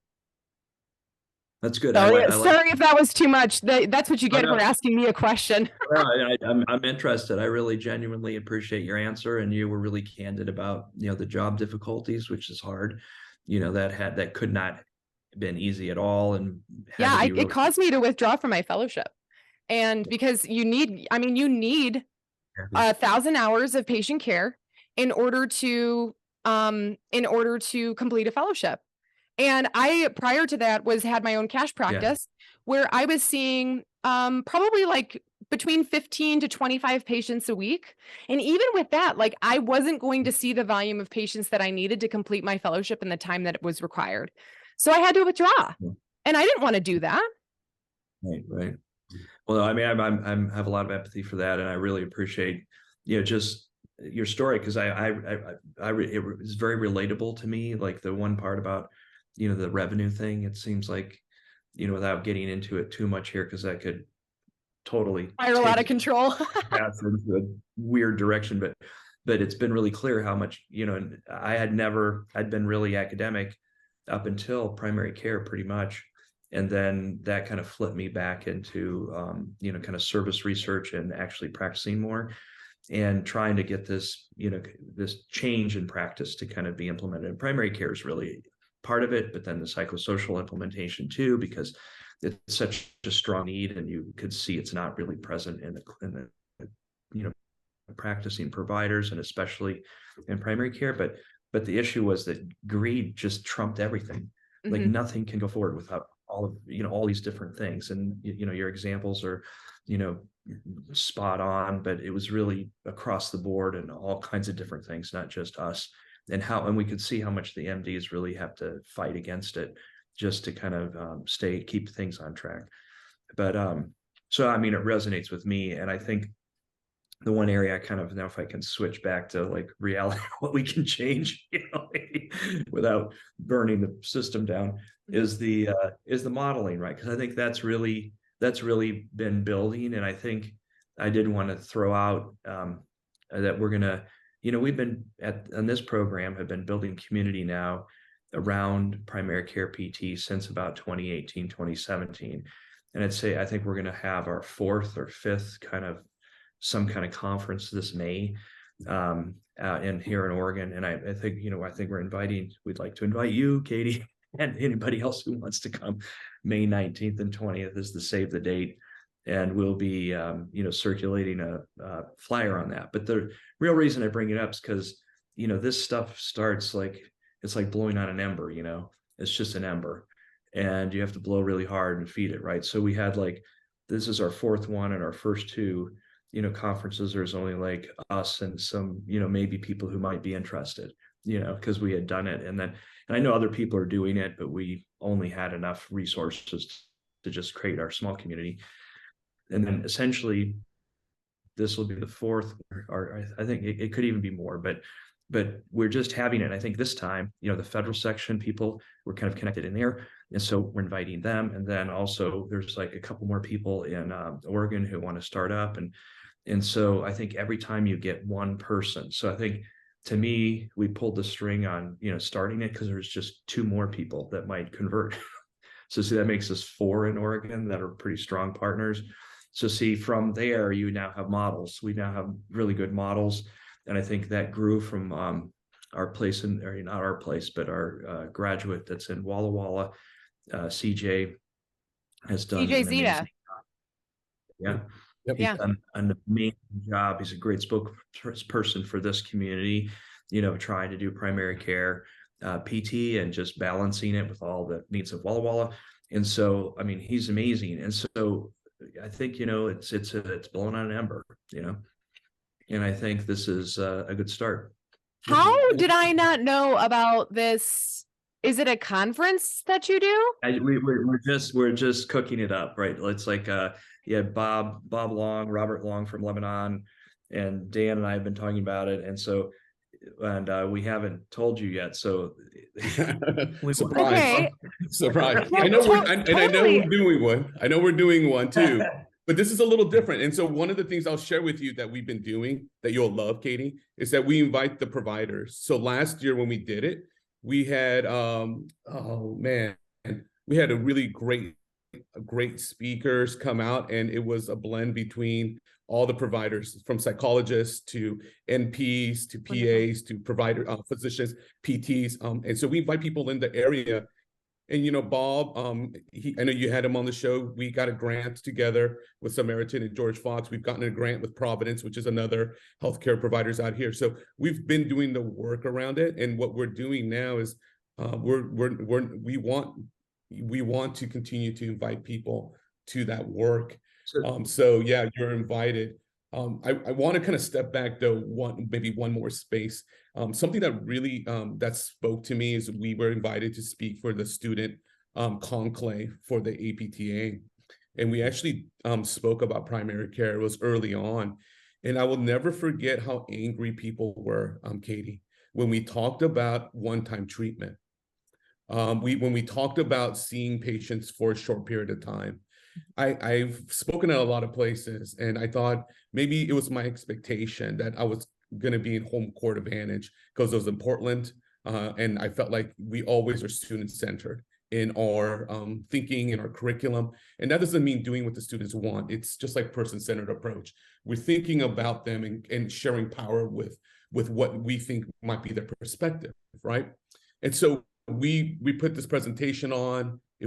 That's good. Sorry if that was too much. That's what you get for asking me a question. I'm interested. I really genuinely appreciate your answer, and you were really candid about, the job difficulties, which is hard. That could not have been easy at all, and it caused me to withdraw from my fellowship, and because you need 1,000 hours of patient care in order to complete a fellowship. And I, prior to that, had my own cash practice where I was seeing probably like between 15 to 25 patients a week. And even with that, like I wasn't going to see the volume of patients that I needed to complete my fellowship in the time that it was required. So I had to withdraw, and I didn't want to do that. Right. Well, I mean, I have a lot of empathy for that, and I really appreciate, just your story, because it was very relatable to me. Like the one part about, the revenue thing, it seems like, without getting into it too much here, because that could totally spiral out of control. into a weird direction, but it's been really clear how much, I'd been really academic up until primary care pretty much. And then that kind of flipped me back into, kind of service research and actually practicing more and trying to get this, this change in practice to kind of be implemented. And primary care is really part of it, but then the psychosocial implementation too, because it's such a strong need, and you could see it's not really present in the practicing providers, and especially in primary care. But the issue was that greed just trumped everything. Like nothing can go forward without all these different things. And your examples are spot on, but it was really across the board and all kinds of different things, not just us. And we could see how much the MDs really have to fight against it just to kind of keep things on track. But so I mean, it resonates with me. And I think the one area I kind of, now if I can switch back to like reality, what we can change, without burning the system down, is the modeling, right? Because I think that's really been building. And I think I did want to throw out that we're gonna, we've been on this program have been building community now around primary care PT since about 2018, 2017. And I think we're going to have our 4th or 5th some kind of conference this May here in Oregon. And I think, we'd like to invite you, Katie, and anybody else who wants to come. May 19th and 20th is the save the date. And we'll be, circulating a flyer on that. But the real reason I bring it up is because, this stuff starts it's like blowing on an ember, it's just an ember, and you have to blow really hard and feed it, right? So we had this is our 4th one, and our first 2, conferences, there's only like us and some, maybe people who might be interested, because we had done it. And I know other people are doing it, but we only had enough resources to just create our small community. And then essentially this will be the 4th, or I think it could even be more, but we're just having it. I think this time, the federal section people were kind of connected in there. And so we're inviting them. And then also there's like a couple more people in Oregon who want to start up. And so I think every time you get one person, so I think to me, we pulled the string on, starting it because there's just 2 more people that might convert. So see, that makes us 4 in Oregon that are pretty strong partners. So see, from there, you now have models. We now have really good models. And I think that grew from our place not our place, but our graduate that's in Walla Walla, CJ has done CJ Zeta. Yeah. Yep. He's done an amazing job. He's a great spokesperson for this community, trying to do primary care, PT, and just balancing it with all the needs of Walla Walla. And so, I mean, he's amazing. And so I think, it's blowing on an ember, and I think this is a good start. How did I not know about this? Is it a conference that you do? We're just cooking it up, right? It's like Bob Long, Robert Long from Lebanon, and Dan and I have been talking about it, and so we haven't told you yet. So surprise. I know we're doing one. I know we're doing one too. But this is a little different. And so one of the things I'll share with you that we've been doing that you'll love, Katie, is that we invite the providers. So last year when we did it, we had, we we had a really great speakers come out, and it was a blend between all the providers, from psychologists to NPs to PAs to provider physicians, PTs, and so we invite people in the area. And Bob, I know you had him on the show. We got a grant together with Samaritan and George Fox. We've gotten a grant with Providence, which is another healthcare providers out here. So we've been doing the work around it, and what we're doing now is we want to continue to invite people to that work. So yeah, you're invited. I want to kind of step back though, maybe one more space. Something that really that spoke to me is we were invited to speak for the student conclave for the APTA, and we actually spoke about primary care. It was early on, and I will never forget how angry people were, Katie, when we talked about one-time treatment. When we talked about seeing patients for a short period of time. I've spoken at a lot of places, and I thought maybe it was my expectation that I was going to be in home court advantage because I was in Portland, and I felt like we always are student-centered in our thinking, in our curriculum. And that doesn't mean doing what the students want. It's just like person-centered approach. We're thinking about them and sharing power with what we think might be their perspective, right? And so we put this presentation on. I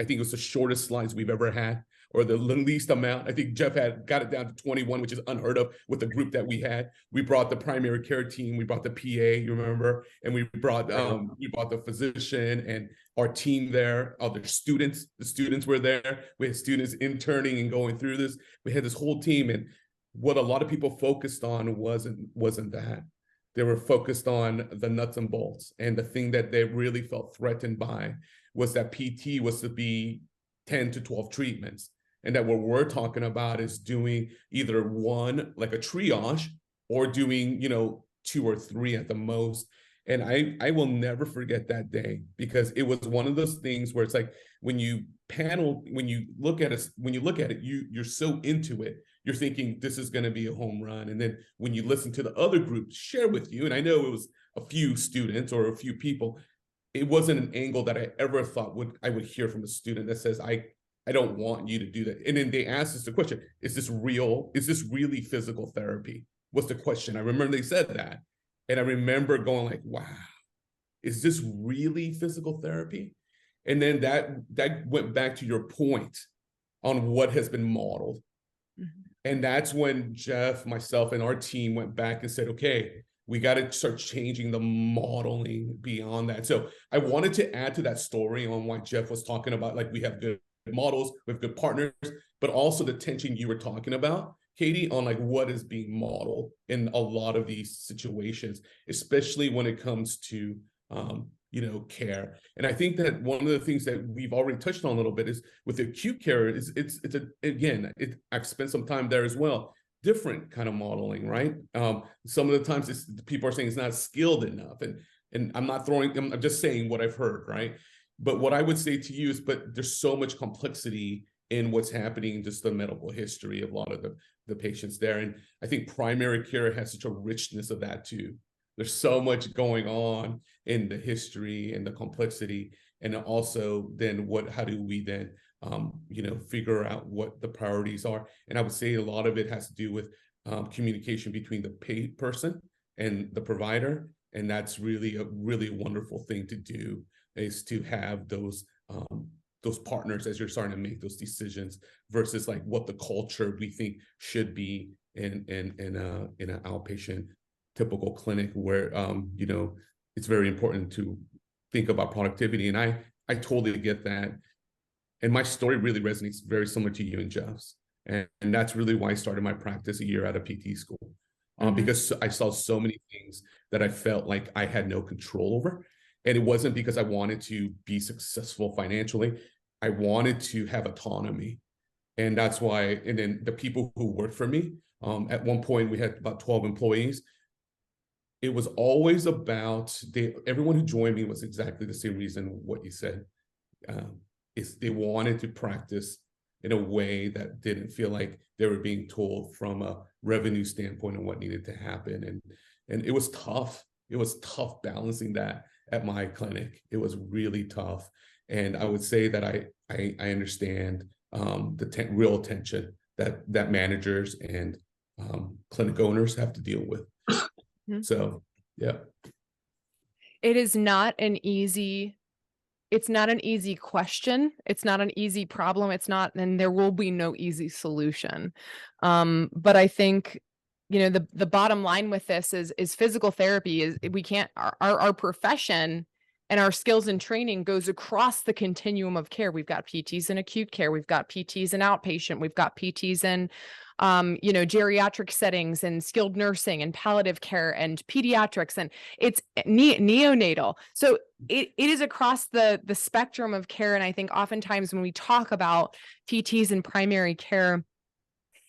think it was the shortest slides we've ever had, or the least amount. I think Jeff got it down to 21, which is unheard of with the group that we had. We brought the primary care team, we brought the PA, you remember, and we brought the physician and our team there, other students. The students were there. We had students interning and going through this. We had this whole team, and what a lot of people focused on wasn't that. They were focused on the nuts and bolts, and the thing that they really felt threatened by was that PT was to be 10 to 12 treatments. And that what we're talking about is doing either one, like a triage, or doing, 2 or 3 at the most. And I will never forget that day, because it was one of those things where it's like, when you look at it, you're so into it, you're thinking this is going to be a home run. And then when you listen to the other groups share with you, and I know it was a few students or a few people, it wasn't an angle that I ever thought I would hear from a student that says, I don't want you to do that. And then they asked us the question, is this real? Is this really physical therapy? Was the question. I remember they said that. And I remember going like, wow, is this really physical therapy? And then that went back to your point on what has been modeled. Mm-hmm. And that's when Jeff, myself, and our team went back and said, okay, we got to start changing the modeling beyond that. So I wanted to add to that story on why Jeff was talking about, like, we have good models, we have good partners, but also the tension you were talking about, Katie, on like what is being modeled in a lot of these situations, especially when it comes to, care. And I think that one of the things that we've already touched on a little bit is with acute care I've spent some time there as well. Different kind of modeling, right? Some of the times people are saying it's not skilled enough, and I'm just saying what I've heard, right? But what I would say to you is, but there's so much complexity in what's happening in just the medical history of a lot of the patients there. And I think primary care has such a richness of that too. There's so much going on in the history and the complexity, and also then how do we then figure out what the priorities are. And I would say a lot of it has to do with communication between the paid person and the provider. And that's really a really wonderful thing to do, is to have those partners as you're starting to make those decisions, versus like what the culture we think should be in an outpatient typical clinic, where it's very important to think about productivity. And I totally get that. And my story really resonates very similar to you and Jeff's. And that's really why I started my practice a year out of PT school, because I saw so many things that I felt like I had no control over. And it wasn't because I wanted to be successful financially. I wanted to have autonomy. And that's why, and then the people who worked for me, at one point we had about 12 employees. It was always about, everyone who joined me was exactly the same reason what you said. Is they wanted to practice in a way that didn't feel like they were being told from a revenue standpoint and what needed to happen. And it was tough. It was tough balancing that at my clinic. It was really tough. And I would say that I understand the real tension that managers and clinic owners have to deal with. So, yeah. It is not an easy, it's not an easy question. It's not an easy problem. It's not, and there will be no easy solution. But I think, you know, the bottom line with this is physical therapy is we can't, our profession and our skills and training goes across the continuum of care. We've got PTs in acute care. We've got PTs in outpatient. We've got PTs in, you know, geriatric settings and skilled nursing and palliative care and pediatrics, and it's neonatal. So it is across the spectrum of care. And I think oftentimes when we talk about PTs in primary care,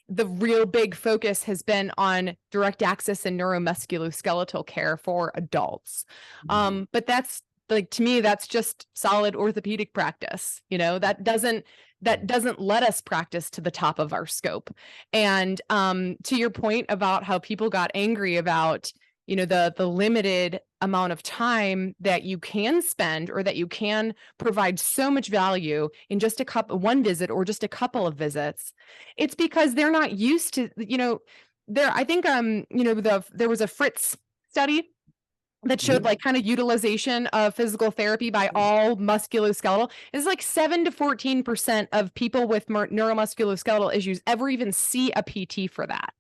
the real big focus has been on direct access and neuromusculoskeletal care for adults. But that's, like, to me, that's just solid orthopedic practice. You know, that doesn't let us practice to the top of our scope. And to your point about how people got angry about, you know, the limited amount of time that you can spend or that you can provide so much value in just one visit or just a couple of visits, it's because they're not used to, you know, I think you know, there was a Fritz study that showed like kind of utilization of physical therapy by all musculoskeletal. It's like 7 to 14% of people with neuromusculoskeletal issues ever even see a PT for that.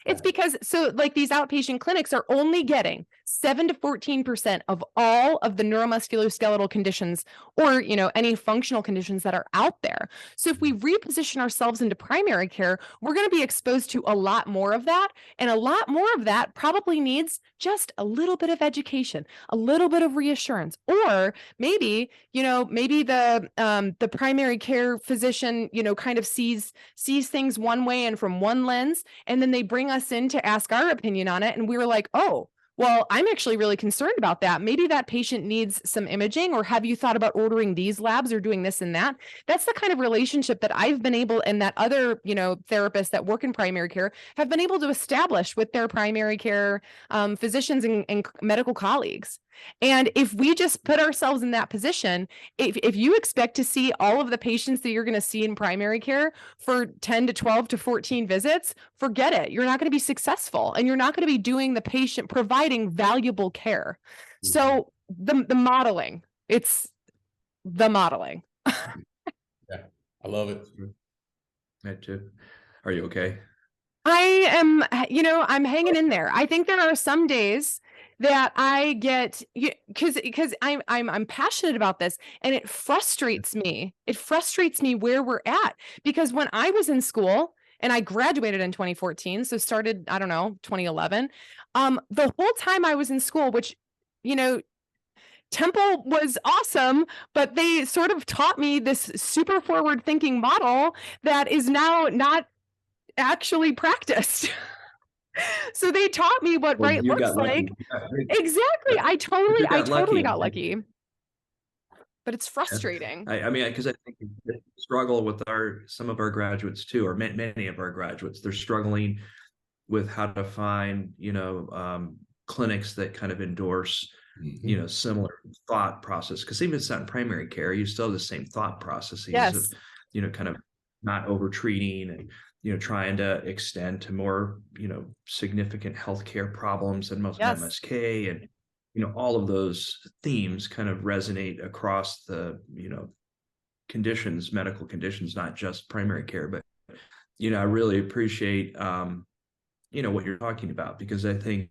It's because, so like, these outpatient clinics are only getting 7 to 14% of all of the neuromusculoskeletal conditions, or, you know, any functional conditions that are out there. So if we reposition ourselves into primary care, we're going to be exposed to a lot more of that. And a lot more of that probably needs just a little bit of education, a little bit of reassurance, or maybe, you know, maybe the primary care physician, you know, kind of sees things one way and from one lens, and then they bring us in to ask our opinion on it. And we were like, oh, well, I'm actually really concerned about that. Maybe that patient needs some imaging, or have you thought about ordering these labs or doing this and that? That's the kind of relationship that I've been able, and that other, you know, therapists that work in primary care have been able to establish with their primary care physicians and medical colleagues. And if we just put ourselves in that position, if you expect to see all of the patients that you're going to see in primary care for 10 to 12 to 14 visits, forget it. You're not going to be successful, and you're not going to be doing the patient, providing valuable care. So the modeling, it's the modeling. Yeah, I love it. Me too. Are you okay? I am, you know, I'm hanging in there. I think there are some days that I get, because I'm passionate about this, and it frustrates me. It frustrates me where we're at, because when I was in school, and I graduated in 2014, so started, I don't know, 2011. The whole time I was in school, which, you know, Temple was awesome, but they sort of taught me this super forward thinking model that is now not actually practiced. So they taught me what Well, right you looks got lucky. like. Exactly. I totally lucky. got lucky. But it's frustrating. I mean, because I think we struggle with some of our graduates too, or many of our graduates. They're struggling with how to find, you know, clinics that kind of endorse, you know, similar thought process. Because even if it's not in primary care, you still have the same thought processes of, you know, kind of not over treating and, you know, trying to extend to more, you know, significant healthcare problems and most MSK, and, you know, all of those themes kind of resonate across the, you know, conditions, medical conditions, not just primary care. But, you know, I really appreciate, you know, what you're talking about, because I think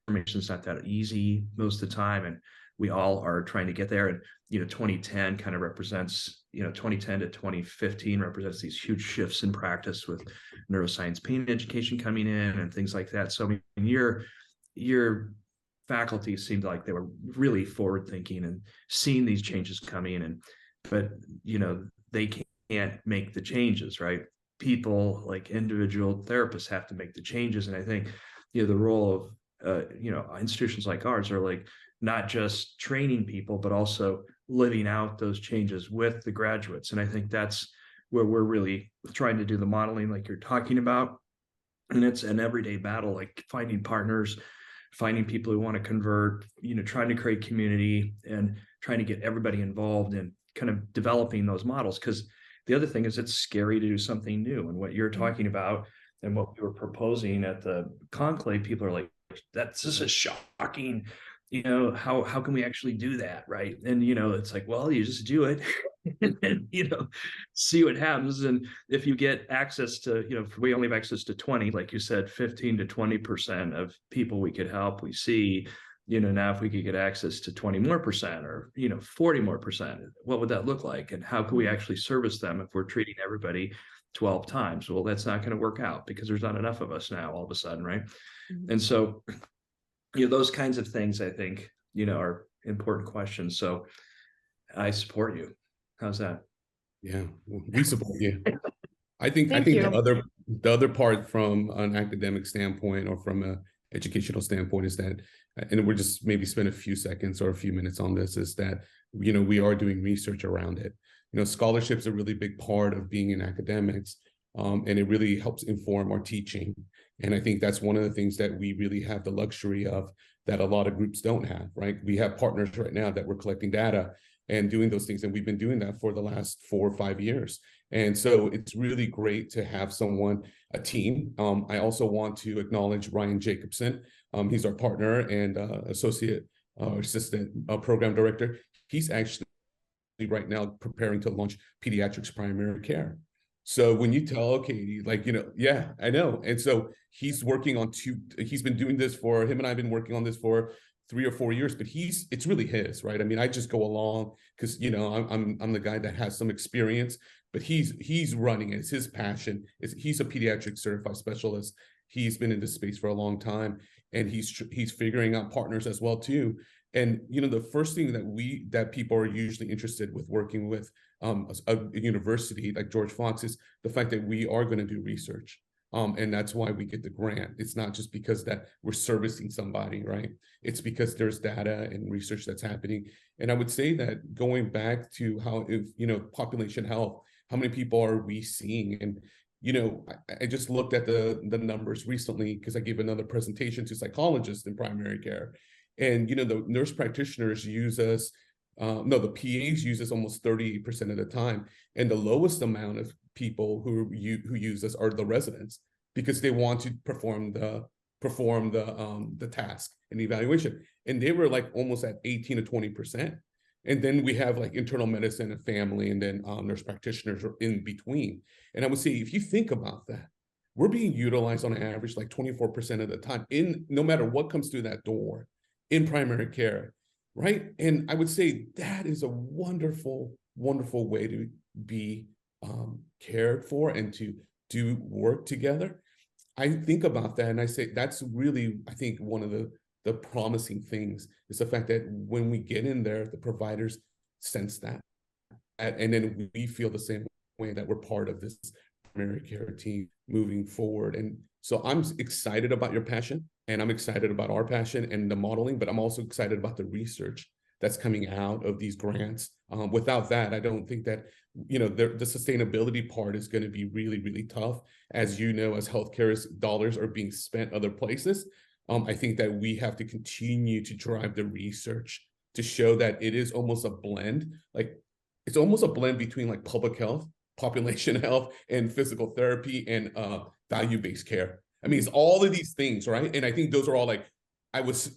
information's not that easy most of the time, and we all are trying to get there. And, you know, 2010 kind of represents, you know, 2010 to 2015 represents these huge shifts in practice with neuroscience pain education coming in and things like that. So I mean, your faculty seemed like they were really forward thinking and seeing these changes coming, and but, you know, they can't make the changes, right? People, like individual therapists, have to make the changes. And I think, you know, the role of you know, institutions like ours are like not just training people, but also living out those changes with the graduates. And I think that's where we're really trying to do the modeling like you're talking about. And it's an everyday battle, like finding partners, finding people who want to convert, you know, trying to create community and trying to get everybody involved in kind of developing those models. Because the other thing is it's scary to do something new. And what you're talking about and what we were proposing at the conclave, people are like, this is shocking. How can we actually do that? Right. And, it's like, well, you just do it and, see what happens. And if you get access to, we only have access to 20, like you said, 15 to 20% of people we could help, we see, now if we could get access to 20 more percent or, 40 more percent, what would that look like? And how can we actually service them if we're treating everybody 12 times? Well, that's not going to work out because there's not enough of us now all of a sudden. Right. Mm-hmm. And so, those kinds of things, I think, are important questions. So I support you. How's that? Yeah, we support you. I think the other part from an academic standpoint or from an educational standpoint is that, and we're just maybe spend a few seconds or a few minutes on this, is that, we are doing research around it. Scholarship's a really big part of being in academics, and it really helps inform our teaching. And I think that's one of the things that we really have the luxury of that a lot of groups don't have, right? We have partners right now that we're collecting data and doing those things. And we've been doing that for the last 4 or 5 years. And so it's really great to have a team. I also want to acknowledge Ryan Jacobson. He's our partner and assistant program director. He's actually right now preparing to launch pediatrics primary care. So when you tell Katie, yeah, I know. And so he's working on he's been doing this him and I have been working on this for 3 or 4 years, but it's really his, right? I mean, I just go along because, I'm the guy that has some experience, but he's running it. It's his passion. He's a pediatric certified specialist. He's been in this space for a long time, and he's figuring out partners as well too. And, the first thing that people are usually interested with working with a university like George Fox is the fact that we are going to do research. And that's why we get the grant. It's not just because that we're servicing somebody, right? It's because there's data and research that's happening. And I would say that going back to population health, how many people are we seeing? And, I just looked at the numbers recently because I gave another presentation to psychologists in primary care. And, the nurse practitioners use us. The PAs use us almost 30% of the time. And the lowest amount of people who use us are the residents, because they want to perform the task and evaluation. And they were like almost at 18 to 20%. And then we have like internal medicine and family, and then nurse practitioners are in between. And I would say, if you think about that, we're being utilized on average like 24% of the time no matter what comes through that door in primary care. Right. And I would say that is a wonderful, wonderful way to be cared for and to do work together. I think about that and I say that's really, I think, one of the promising things is the fact that when we get in there, the providers sense that. And then we feel the same way that we're part of this primary care team moving forward. And so I'm excited about your passion, and I'm excited about our passion and the modeling, but I'm also excited about the research that's coming out of these grants. Without that, I don't think that, the sustainability part is going to be really, really tough. As you know, as healthcare's dollars are being spent other places, I think that we have to continue to drive the research to show that it is almost a blend. Like, it's almost a blend between like public health, population health, and physical therapy and value-based care. I mean, it's all of these things, right? And I think those are all like, I was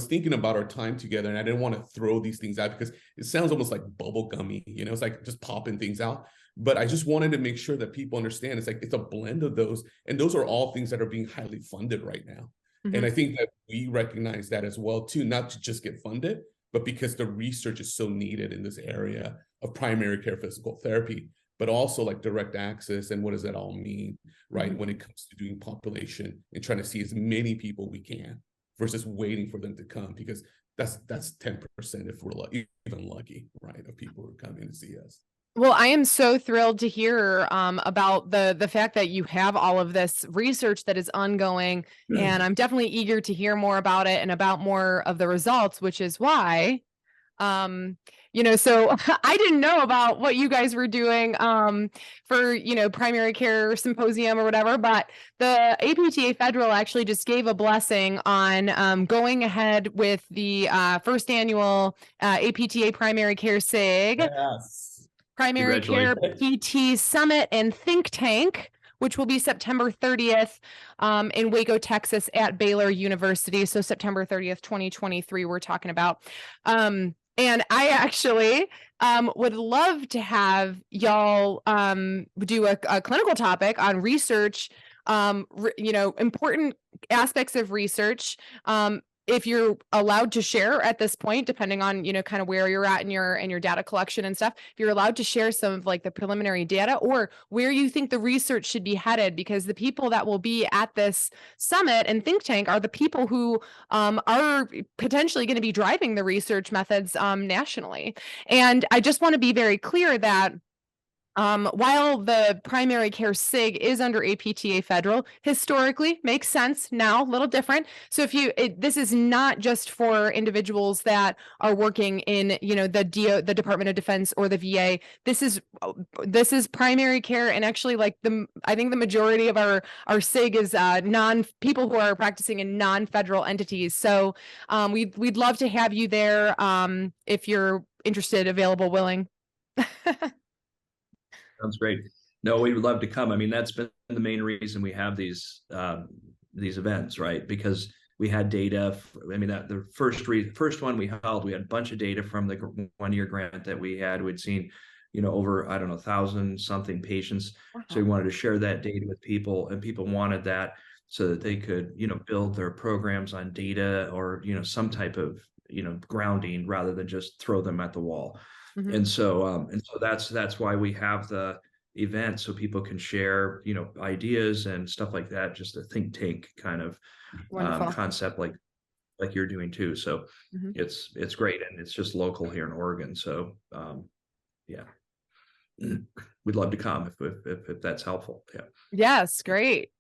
thinking about our time together, and I didn't want to throw these things out because it sounds almost like bubble gummy, it's like just popping things out. But I just wanted to make sure that people understand it's like, it's a blend of those. And those are all things that are being highly funded right now. Mm-hmm. And I think that we recognize that as well too, not to just get funded, but because the research is so needed in this area of primary care physical therapy, but also like direct access and what does that all mean, right? Mm-hmm. When it comes to doing population and trying to see as many people we can versus waiting for them to come, because that's 10% if we're even lucky, right, of people who are coming to see us. Well, I am so thrilled to hear about the fact that you have all of this research that is ongoing, and I'm definitely eager to hear more about it and about more of the results, which is why So I didn't know about what you guys were doing for, primary care symposium or whatever, but the APTA Federal actually just gave a blessing on going ahead with the first annual APTA Primary Care SIG, Yes. Primary Care PT Summit and Think Tank, which will be September 30th in Waco, Texas at Baylor University. So September 30th, 2023, we're talking about. And I actually would love to have y'all do a clinical topic on research, important aspects of research. If you're allowed to share at this point, depending on, kind of where you're at in your data collection and stuff, if you're allowed to share some of like the preliminary data or where you think the research should be headed, because the people that will be at this summit and think tank are the people who are potentially going to be driving the research methods nationally. And I just want to be very clear that while the primary care SIG is under APTA Federal, historically makes sense now, a little different. So if this is not just for individuals that are working in, the Department of Defense or the VA. This is primary care, and actually, like I think the majority of our SIG is people who are practicing in non-federal entities. So we'd love to have you there if you're interested, available, willing. Sounds great. No, we would love to come. I mean, that's been the main reason we have these events, right? Because we had data. That the first one we held, we had a bunch of data from the 1-year grant that we had. We'd seen, over 1,000 something patients. Wow. So we wanted to share that data with people, and people wanted that so that they could, build their programs on data or some type of grounding rather than just throw them at the wall. Mm-hmm. And so that's why we have the event, so people can share, ideas and stuff like that. Just a think tank kind of concept, like you're doing too. So mm-hmm. It's great, and it's just local here in Oregon. So yeah, we'd love to come if that's helpful. Yeah. Yes, great.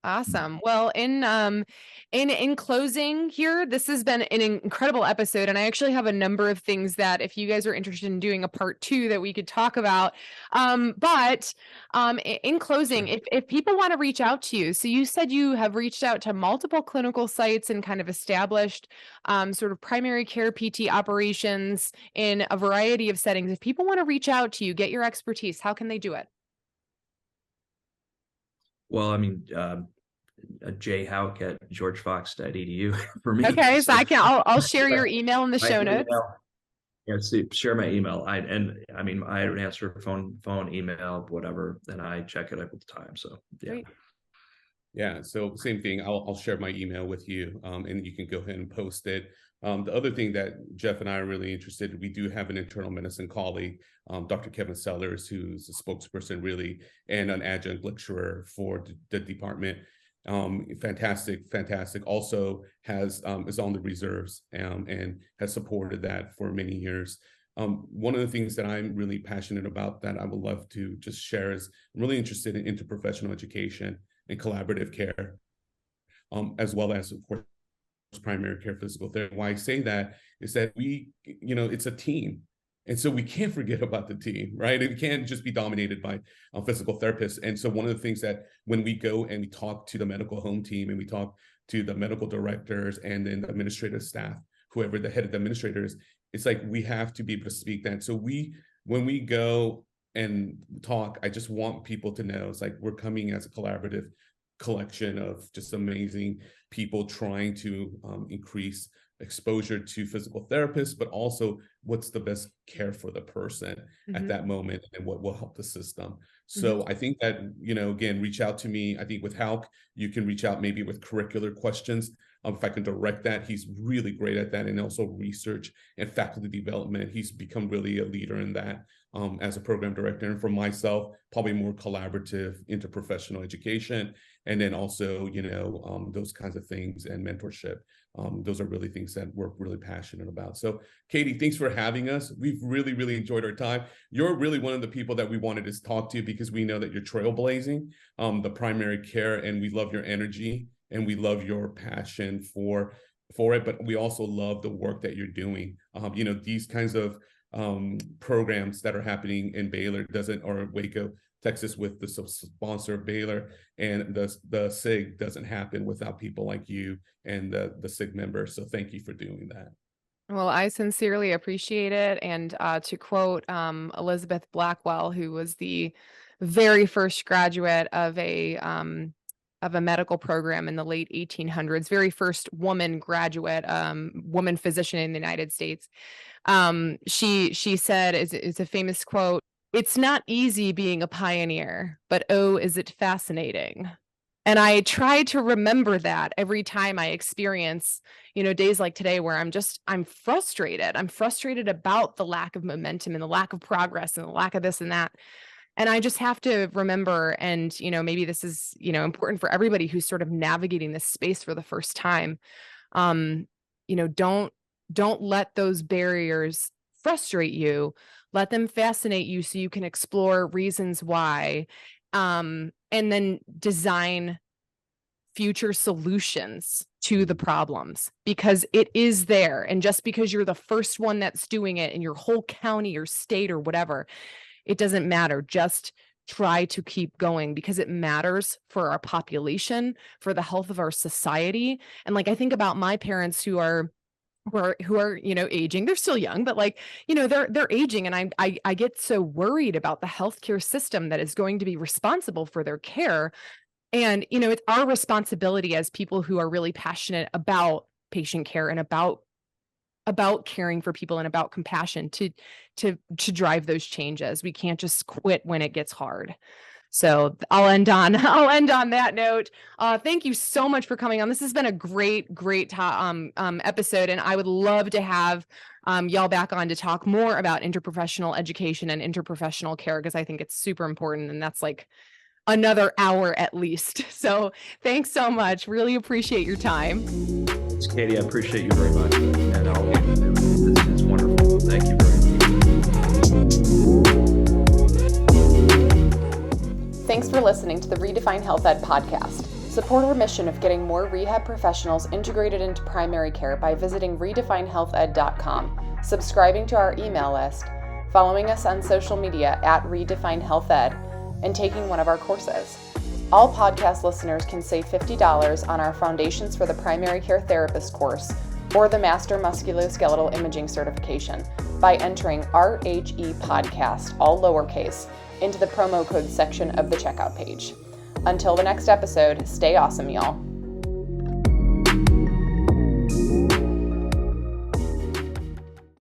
Awesome. Well, in closing here, this has been an incredible episode, and I actually have a number of things that if you guys are interested in doing a part 2 that we could talk about. But in closing, sure. if people want to reach out to you, so you said you have reached out to multiple clinical sites and kind of established sort of primary care PT operations in a variety of settings. If people want to reach out to you, get your expertise, how can they do it? Well, jhouck at georgefox.edu for me. Okay, so I'll share your email in the show notes. Yeah, share my email. I answer phone, email, whatever, and I check it all the time. So yeah. Great. Yeah, so same thing. I'll share my email with you, and you can go ahead and post it. The other thing that Jeff and I are really interested in, we do have an internal medicine colleague, Dr. Kevin Sellers, who's a spokesperson really, and an adjunct lecturer for the department. Fantastic. Also is on the reserves and has supported that for many years. One of the things that I'm really passionate about that I would love to just share is I'm really interested in interprofessional education and collaborative care, as well as, of course, primary care physical therapy. Why I say that is that it's a team. And so we can't forget about the team, right? It can't just be dominated by physical therapists. And so one of the things that when we go and we talk to the medical home team and we talk to the medical directors and then the administrative staff, whoever the head of the administrators, it's like we have to be able to speak that. So when we go and talk, I just want people to know it's like we're coming as a collaborative collection of just amazing people trying to increase exposure to physical therapists, but also what's the best care for the person mm-hmm. at that moment and what will help the system. So mm-hmm. I think that, again, reach out to me. I think with Houck, you can reach out maybe with curricular questions. If I can direct that, he's really great at that. And also research and faculty development. He's become really a leader in that as a program director. And for myself, probably more collaborative interprofessional education. And then also, those kinds of things and mentorship. Those are really things that we're really passionate about. So Katie, thanks for having us. We've really, really enjoyed our time. You're really one of the people that we wanted to talk to because we know that you're trailblazing the primary care, and we love your energy and we love your passion for for it, but we also love the work that you're doing. These kinds of programs that are happening in Baylor or Waco, Texas, with the sponsor of Baylor, and the SIG doesn't happen without people like you and the SIG members. So thank you for doing that. Well, I sincerely appreciate it. And to quote Elizabeth Blackwell, who was the very first graduate of a medical program in the late 1800s, very first woman graduate, woman physician in the United States. She said, it's a famous quote, "It's not easy being a pioneer, but oh, is it fascinating." And I try to remember that every time I experience, days like today where I'm frustrated. I'm frustrated about the lack of momentum and the lack of progress and the lack of this and that. And I just have to remember, and, maybe this is, important for everybody who's sort of navigating this space for the first time. Don't let those barriers frustrate you. Let them fascinate you so you can explore reasons why. And then design future solutions to the problems, because it is there. And just because you're the first one that's doing it in your whole county or state or whatever, it doesn't matter. Just try to keep going, because it matters for our population, for the health of our society. And I think about my parents who are aging. They're still young, but they're aging, and I get so worried about the healthcare system that is going to be responsible for their care. And it's our responsibility as people who are really passionate about patient care and about caring for people and about compassion to drive those changes. We can't just quit when it gets hard. So I'll end on that note. Thank you so much for coming on. This has been a great episode, and I would love to have y'all back on to talk more about interprofessional education and interprofessional care, because I think it's super important, and that's another hour at least. So thanks so much. Really appreciate your time. Katie, I appreciate you very much. And it's wonderful. Thank you very much. Thanks for listening to the Redefine Health Ed podcast. Support our mission of getting more rehab professionals integrated into primary care by visiting redefinehealthed.com, subscribing to our email list, following us on social media at Redefine Health Ed, and taking one of our courses. All podcast listeners can save $50 on our Foundations for the Primary Care Therapist course or the Master Musculoskeletal Imaging certification by entering RHE Podcast, all lowercase, into the promo code section of the checkout page. Until the next episode, stay awesome, y'all.